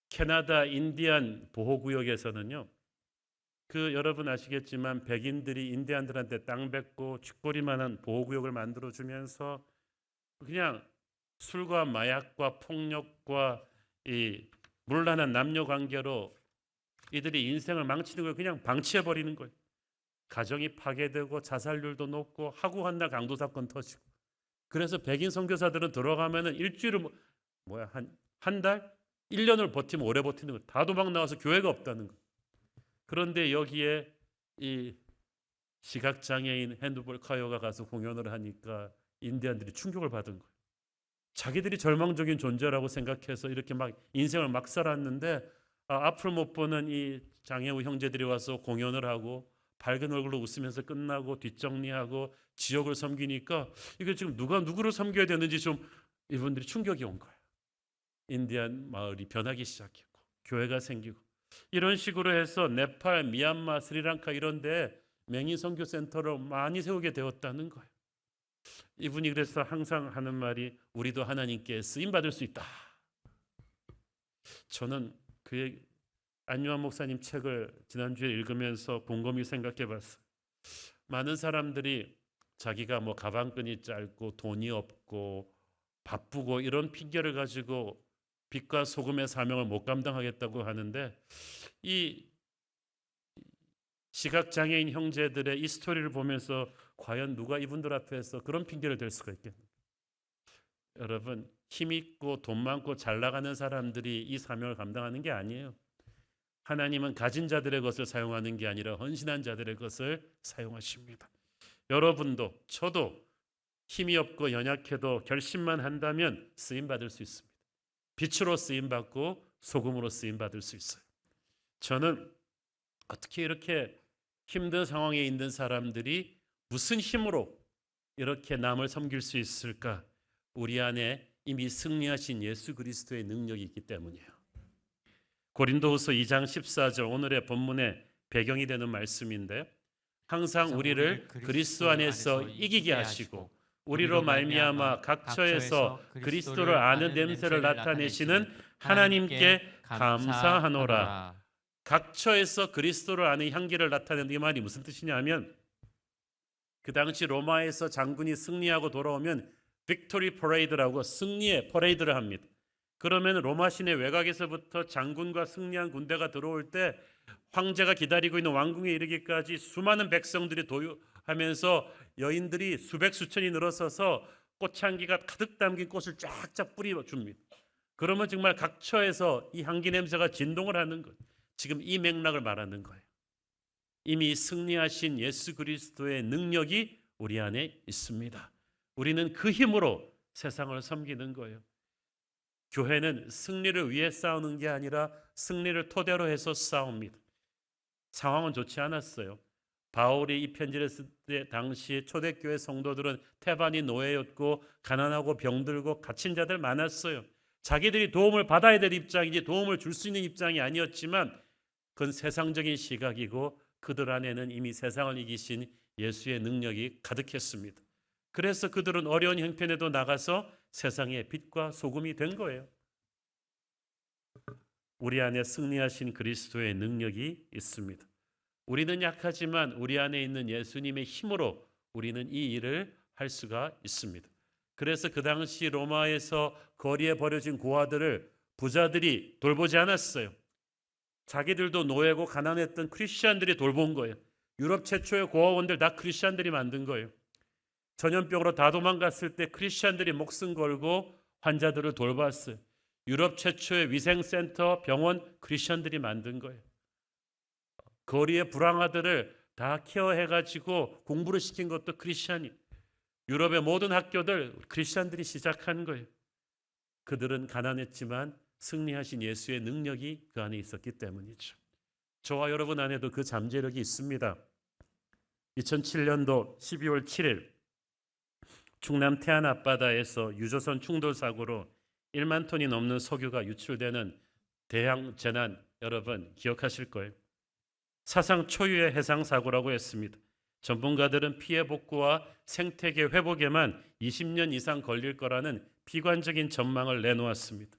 Speaker 4: 캐나다 인디안 보호구역에서는요. 그 여러분 아시겠지만 백인들이 인디안들한테 땅 뱉고 쥐꼬리만한 보호구역을 만들어주면서 그냥 술과 마약과 폭력과 이 물란한 남녀 관계로 이들이 인생을 망치는 걸 그냥 방치해버리는 거예요. 가정이 파괴되고 자살률도 높고 하구한날 강도 사건 터지고. 그래서 백인 선교사들은 들어가면은 일주일을 한 달, 1년을 버티면 오래 버티는 거. 다 도망 나와서 교회가 없다는 거. 그런데 여기에 이 시각장애인 핸드볼 콰이어가 가서 공연을 하니까 인디안들이 충격을 받은 거예요. 자기들이 절망적인 존재라고 생각해서 이렇게 막 인생을 막 살았는데 앞을 못 보는 이 장애우 형제들이 와서 공연을 하고 밝은 얼굴로 웃으면서 끝나고 뒷정리하고 지역을 섬기니까 이게 지금 누가 누구를 섬겨야 되는지 좀 이분들이 충격이 온 거예요. 인디안 마을이 변하기 시작했고 교회가 생기고 이런 식으로 해서 네팔, 미얀마, 스리랑카 이런 데 맹인 선교센터를 많이 세우게 되었다는 거예요. 이분이 그래서 항상 하는 말이 우리도 하나님께 쓰임 받을 수 있다. 저는 그의 안요한 목사님 책을 지난주에 읽으면서 곰곰이 생각해 봤어요. 많은 사람들이 자기가 뭐 가방끈이 짧고 돈이 없고 바쁘고 이런 핑계를 가지고 빛과 소금의 사명을 못 감당하겠다고 하는데, 이 시각장애인 형제들의 이 스토리를 보면서 과연 누가 이분들 앞에서 그런 핑계를 댈 수가 있겠습니까? 여러분, 힘있고 돈 많고 잘 나가는 사람들이 이 사명을 감당하는 게 아니에요. 하나님은 가진 자들의 것을 사용하는 게 아니라 헌신한 자들의 것을 사용하십니다. 여러분도 저도 힘이 없고 연약해도 결심만 한다면 쓰임받을 수 있습니다. 빛으로 쓰임받고 소금으로 쓰임받을 수 있어요. 저는 어떻게 이렇게 힘든 상황에 있는 사람들이 무슨 힘으로 이렇게 남을 섬길 수 있을까? 우리 안에 이미 승리하신 예수 그리스도의 능력이 있기 때문이에요. 고린도후서 2장 14절 오늘의 본문의 배경이 되는 말씀인데, 항상 우리를 그리스도 안에서 이기게 하시고 우리로 말미암아 각처에서 그리스도를 아는 냄새를 나타내시는 하나님께 감사하노라. 각처에서 그리스도를 아는 향기를 나타내는 이 말이 무슨 뜻이냐면, 그 당시 로마에서 장군이 승리하고 돌아오면 빅토리 퍼레이드라고 승리의 퍼레이드를 합니다. 그러면 로마 시내 외곽에서부터 장군과 승리한 군대가 들어올 때 황제가 기다리고 있는 왕궁에 이르기까지 수많은 백성들이 도유하면서 여인들이 수백 수천이 늘어서서 꽃향기가 가득 담긴 꽃을 쫙쫙 뿌려줍니다. 그러면 정말 각처에서 이 향기 냄새가 진동을 하는 거예요. 지금 이 맥락을 말하는 거예요. 이미 승리하신 예수 그리스도의 능력이 우리 안에 있습니다. 우리는 그 힘으로 세상을 섬기는 거예요. 교회는 승리를 위해 싸우는 게 아니라 승리를 토대로 해서 싸웁니다. 상황은 좋지 않았어요. 바울이 이 편지를 쓸 때 당시 초대교회 성도들은 태반이 노예였고 가난하고 병들고 갇힌 자들 많았어요. 자기들이 도움을 받아야 될 입장이지 도움을 줄 수 있는 입장이 아니었지만, 그건 세상적인 시각이고 그들 안에는 이미 세상을 이기신 예수의 능력이 가득했습니다. 그래서 그들은 어려운 형편에도 나가서 세상의 빛과 소금이 된 거예요. 우리 안에 승리하신 그리스도의 능력이 있습니다. 우리는 약하지만 우리 안에 있는 예수님의 힘으로 우리는 이 일을 할 수가 있습니다. 그래서 그 당시 로마에서 거리에 버려진 고아들을 부자들이 돌보지 않았어요. 자기들도 노예고 가난했던 크리스천들이 돌본 거예요. 유럽 최초의 고아원들 다 크리스천들이 만든 거예요. 전염병으로 다 도망갔을 때 크리스천들이 목숨 걸고 환자들을 돌봤어요. 유럽 최초의 위생센터, 병원 크리스천들이 만든 거예요. 거리의 불황아들을 다 케어해가지고 공부를 시킨 것도 크리스천이. 유럽의 모든 학교들 크리스천들이 시작한 거예요. 그들은 가난했지만 승리하신 예수의 능력이 그 안에 있었기 때문이죠. 저와 여러분 안에도 그 잠재력이 있습니다. 2007년도 12월 7일 충남 태안 앞바다에서 유조선 충돌 사고로 1만 톤이 넘는 석유가 유출되는 대형 재난, 여러분 기억하실 거예요. 사상 초유의 해상 사고라고 했습니다. 전문가들은 피해 복구와 생태계 회복에만 20년 이상 걸릴 거라는 비관적인 전망을 내놓았습니다.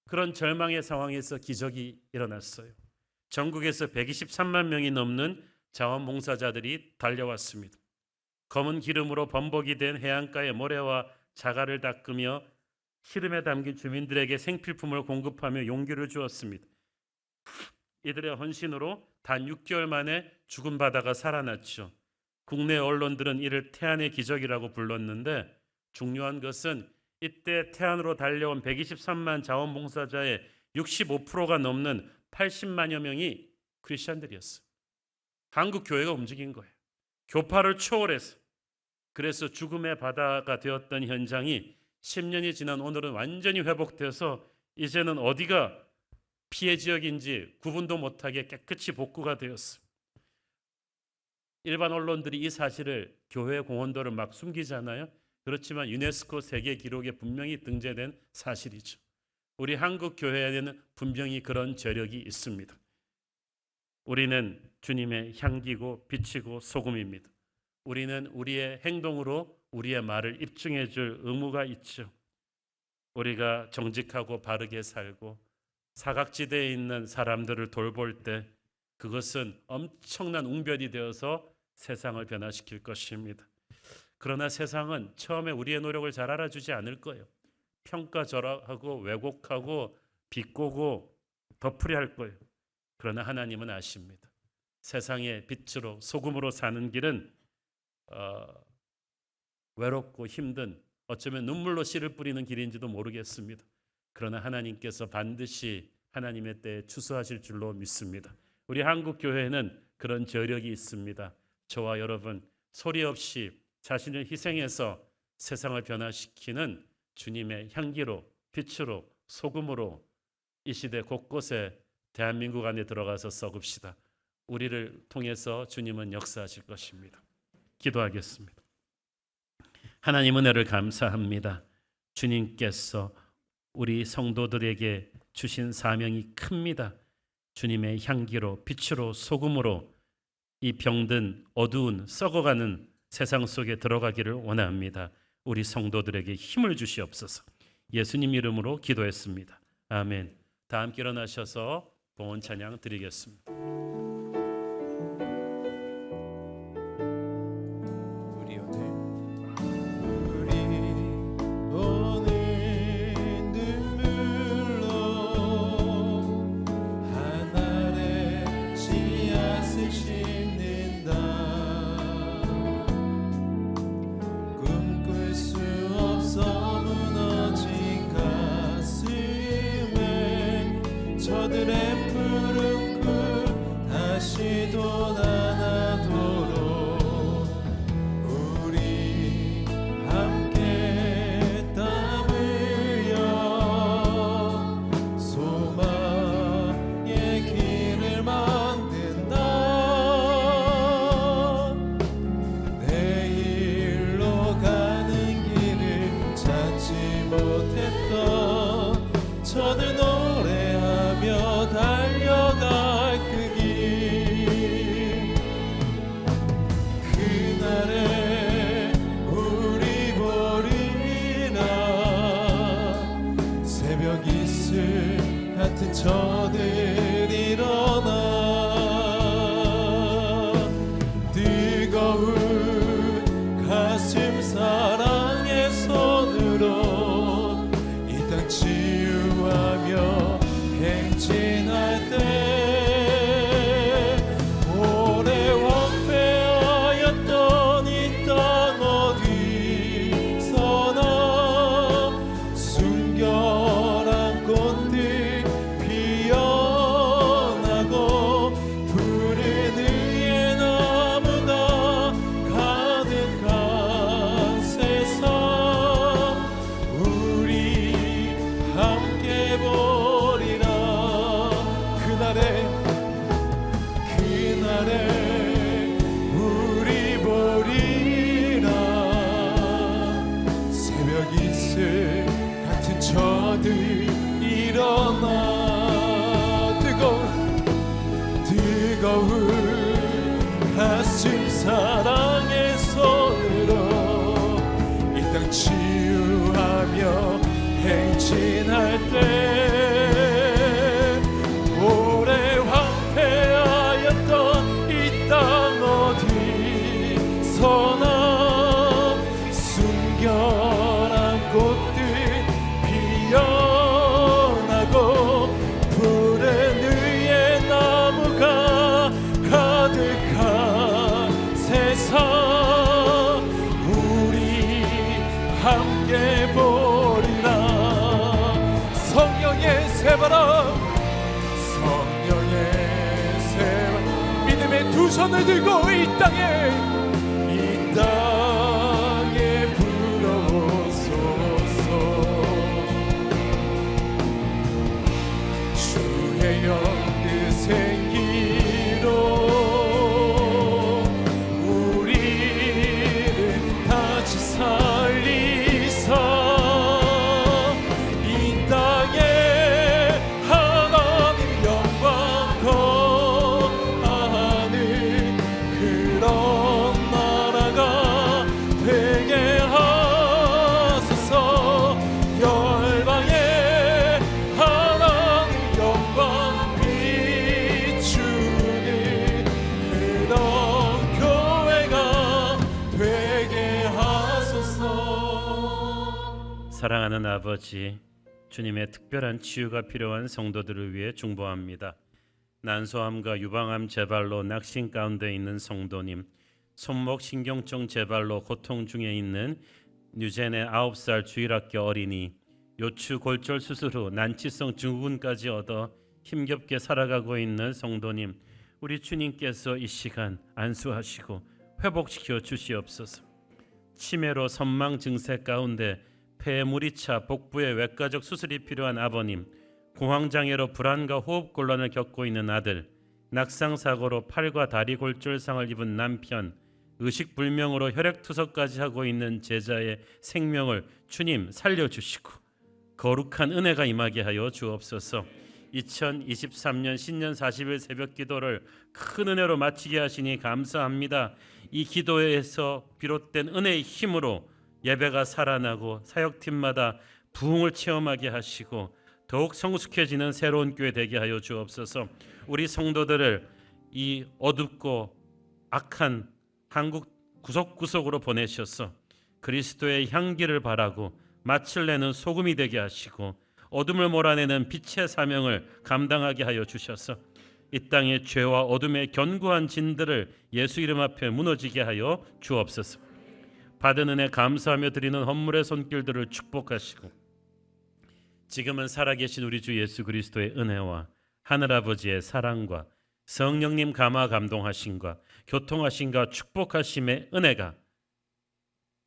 Speaker 4: 그런 절망의 상황에서 기적이 일어났어요. 전국에서 123만 명이 넘는 자원봉사자들이 달려왔습니다. 검은 기름으로 범벅이 된 해안가의 모래와 자갈을 닦으며 시름에 담긴 주민들에게 생필품을 공급하며 용기를 주었습니다. 이들의 헌신으로 단 6개월 만에 죽은 바다가 살아났죠. 국내 언론들은 이를 태안의 기적이라고 불렀는데, 중요한 것은 이때 태안으로 달려온 123만 자원봉사자의 65%가 넘는 80만여 명이 크리스천들이었어요. 한국 교회가 움직인 거예요. 교파를 초월해서. 그래서 죽음의 바다가 되었던 현장이 10년이 지난 오늘은 완전히 회복돼서 이제는 어디가 피해 지역인지 구분도 못하게 깨끗이 복구가 되었어요. 일반 언론들이 이 사실을 교회 공헌도를 막 숨기잖아요. 그렇지만 유네스코 세계 기록에 분명히 등재된 사실이죠. 우리 한국 교회에는 분명히 그런 저력이 있습니다. 우리는 주님의 향기고 빛이고 소금입니다. 우리는 우리의 행동으로 우리의 말을 입증해 줄 의무가 있죠. 우리가 정직하고 바르게 살고 사각지대에 있는 사람들을 돌볼 때 그것은 엄청난 웅변이 되어서 세상을 변화시킬 것입니다. 그러나 세상은 처음에 우리의 노력을 잘 알아주지 않을 거예요. 평가절하하고 왜곡하고 비꼬고 덮으려 거예요. 그러나 하나님은 아십니다. 세상의 빛으로 소금으로 사는 길은 외롭고 힘든, 어쩌면 눈물로 씨를 뿌리는 길인지도 모르겠습니다. 그러나 하나님께서 반드시 하나님의 때에 추수하실 줄로 믿습니다. 우리 한국교회는 그런 저력이 있습니다. 저와 여러분 소리 없이 자신을 희생해서 세상을 변화시키는 주님의 향기로, 빛으로, 소금으로 이 시대 곳곳에 대한민국 안에 들어가서 썩읍시다. 우리를 통해서 주님은 역사하실 것입니다. 기도하겠습니다. 하나님 은혜를 감사합니다. 주님께서 우리 성도들에게 주신 사명이 큽니다. 주님의 향기로, 빛으로, 소금으로 이 병든 어두운 썩어가는 세상 속에 들어가기를 원합니다. 우리 성도들에게 힘을 주시옵소서. 예수님 이름으로 기도했습니다. 아멘. 다 함께 일어나셔서 봉헌 찬양 드리겠습니다.
Speaker 2: 저들의 푸른 꿈 다시 돋아나도록 우리 함께 땀 흘려 소망의 길을 만든다. 내일로 가는 길을 찾지 못했던 저들 노래하며 달려갈 그 길, 그날에 우리 보리라. 새벽 이슬 같은 저들 일어나 뜨거운 가슴 사랑의 손으로 이 땅 치유하며 행진할 때 오래 황폐하였던 이 땅 어디서나 순결한 꽃들 피어나고 푸른 의의 나무가 가득한 세상 우리 함께 보리라. 그날에 우리 보리라. 새벽 이슬 같은 저들 일어나 뜨거운 가슴 사랑의 손으로 이 땅 치유하며 행진할 때 오래 황폐하였던 이 땅 어디서나 순결한 꽃들 피어나고 푸른 의의 나무가 가득한 세상 우리 함께 보리라. 성령의 새바람, 성령의 새바람, 믿음의 두 손을 들고 이 땅에 불어오소서. 주의 영 뜻의 길로 우리를 다시 살리사 이 땅에 하나님 영광
Speaker 4: 사랑하는 아버지, 주님의 특별한 치유가 필요한 성도들을 위해 중보합니다. 난소암과 유방암 재발로 낙심 가운데 있는 성도님, 손목 신경증 재발로 고통 중에 있는 뉴젠의 9살 주일학교 어린이, 요추 골절 수술 후 난치성 증후군까지 얻어 힘겹게 살아가고 있는 성도님, 우리 주님께서 이 시간 안수하시고 회복시켜 주시옵소서. 치매로 선망 증세 가운데 폐에 물이 차 복부에 외과적 수술이 필요한 아버님, 공황장애로 불안과 호흡곤란을 겪고 있는 아들, 낙상사고로 팔과 다리 골절상을 입은 남편, 의식불명으로 혈액투석까지 하고 있는 제자의 생명을 주님 살려주시고 거룩한 은혜가 임하게 하여 주옵소서. 2023년 신년 40일 새벽 기도를 큰 은혜로 마치게 하시니 감사합니다. 이 기도에서 비롯된 은혜의 힘으로 예배가 살아나고 사역팀마다 부흥을 체험하게 하시고 더욱 성숙해지는 새로운 교회 되게 하여 주옵소서. 우리 성도들을 이 어둡고 악한 한국 구석구석으로 보내셔서 그리스도의 향기를 바라고 맛을 내는 소금이 되게 하시고 어둠을 몰아내는 빛의 사명을 감당하게 하여 주셔서 이 땅의 죄와 어둠의 견고한 진들을 예수 이름 앞에 무너지게 하여 주옵소서. 받은 은혜 감사하며 드리는 헌물의 손길들을 축복하시고 지금은 살아계신 우리 주 예수 그리스도의 은혜와 하늘아버지의 사랑과 성령님 감화 감동하심과 교통하심과 축복하심의 은혜가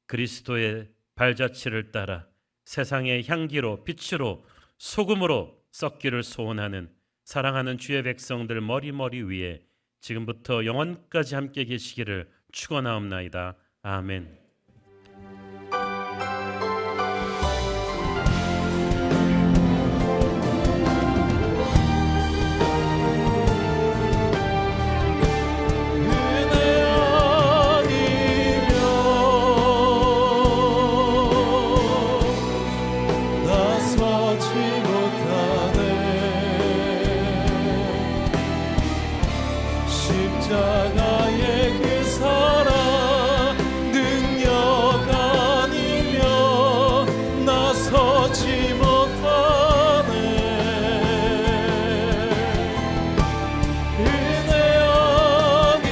Speaker 4: 그리스도의 발자취를 따라 세상의 향기로 빛으로 소금으로 썩기를 소원하는 사랑하는 주의 백성들 머리머리 위에 지금부터 영원까지 함께 계시기를 축원하옵나이다. 아멘.
Speaker 2: 십자가의 그 사랑 능력 아니면 나서지 못하네. 은혜 아니면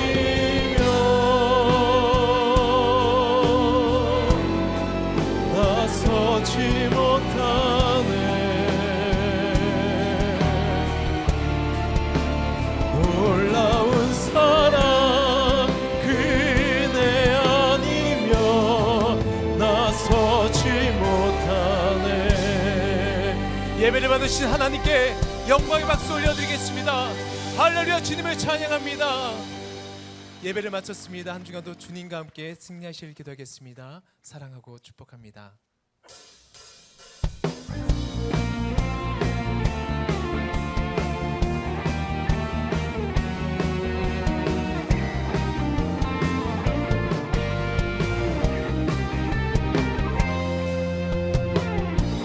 Speaker 2: 나서지 못하네. 놀라운 사랑 그네 아니면 나서지 못하네.
Speaker 1: 예배를 받으신 하나님께 영광의 박수 올려드리겠습니다. 할렐루야. 주님을 찬양합니다. 예배를 마쳤습니다. 한 주간도 주님과 함께 승리하실 기도하겠습니다. 사랑하고 축복합니다.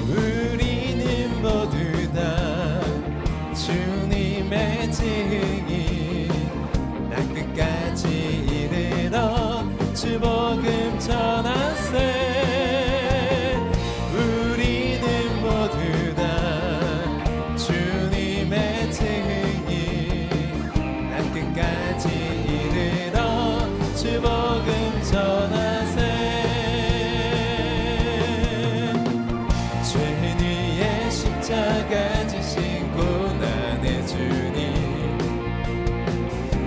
Speaker 2: 우리는 모두 다 주님의 증인 날 끝까지 이르러 주 복음 전하세. 우리는 모두 다 주님의 증인 날 끝까지 이르러 주 복음 전하세. 십자가 지신 고난의 주님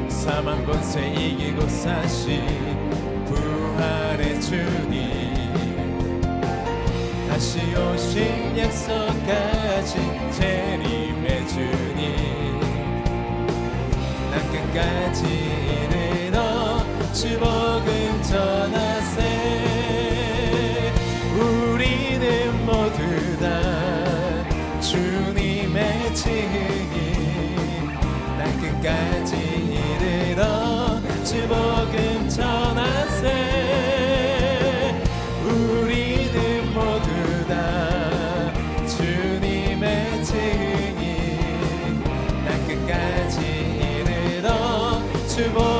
Speaker 2: 사망 권세 이기고 사신 부활의 주님 다시 오실 약속하신 재림의 주님 난 끝까지 이르러 주 복음 전하세. 우리는 모두 다 주님의 증인 날 끝까지 이르러 주 복음 전하세. 우리는 모두 다 주님의 증인 날 끝까지 이르러 주 복음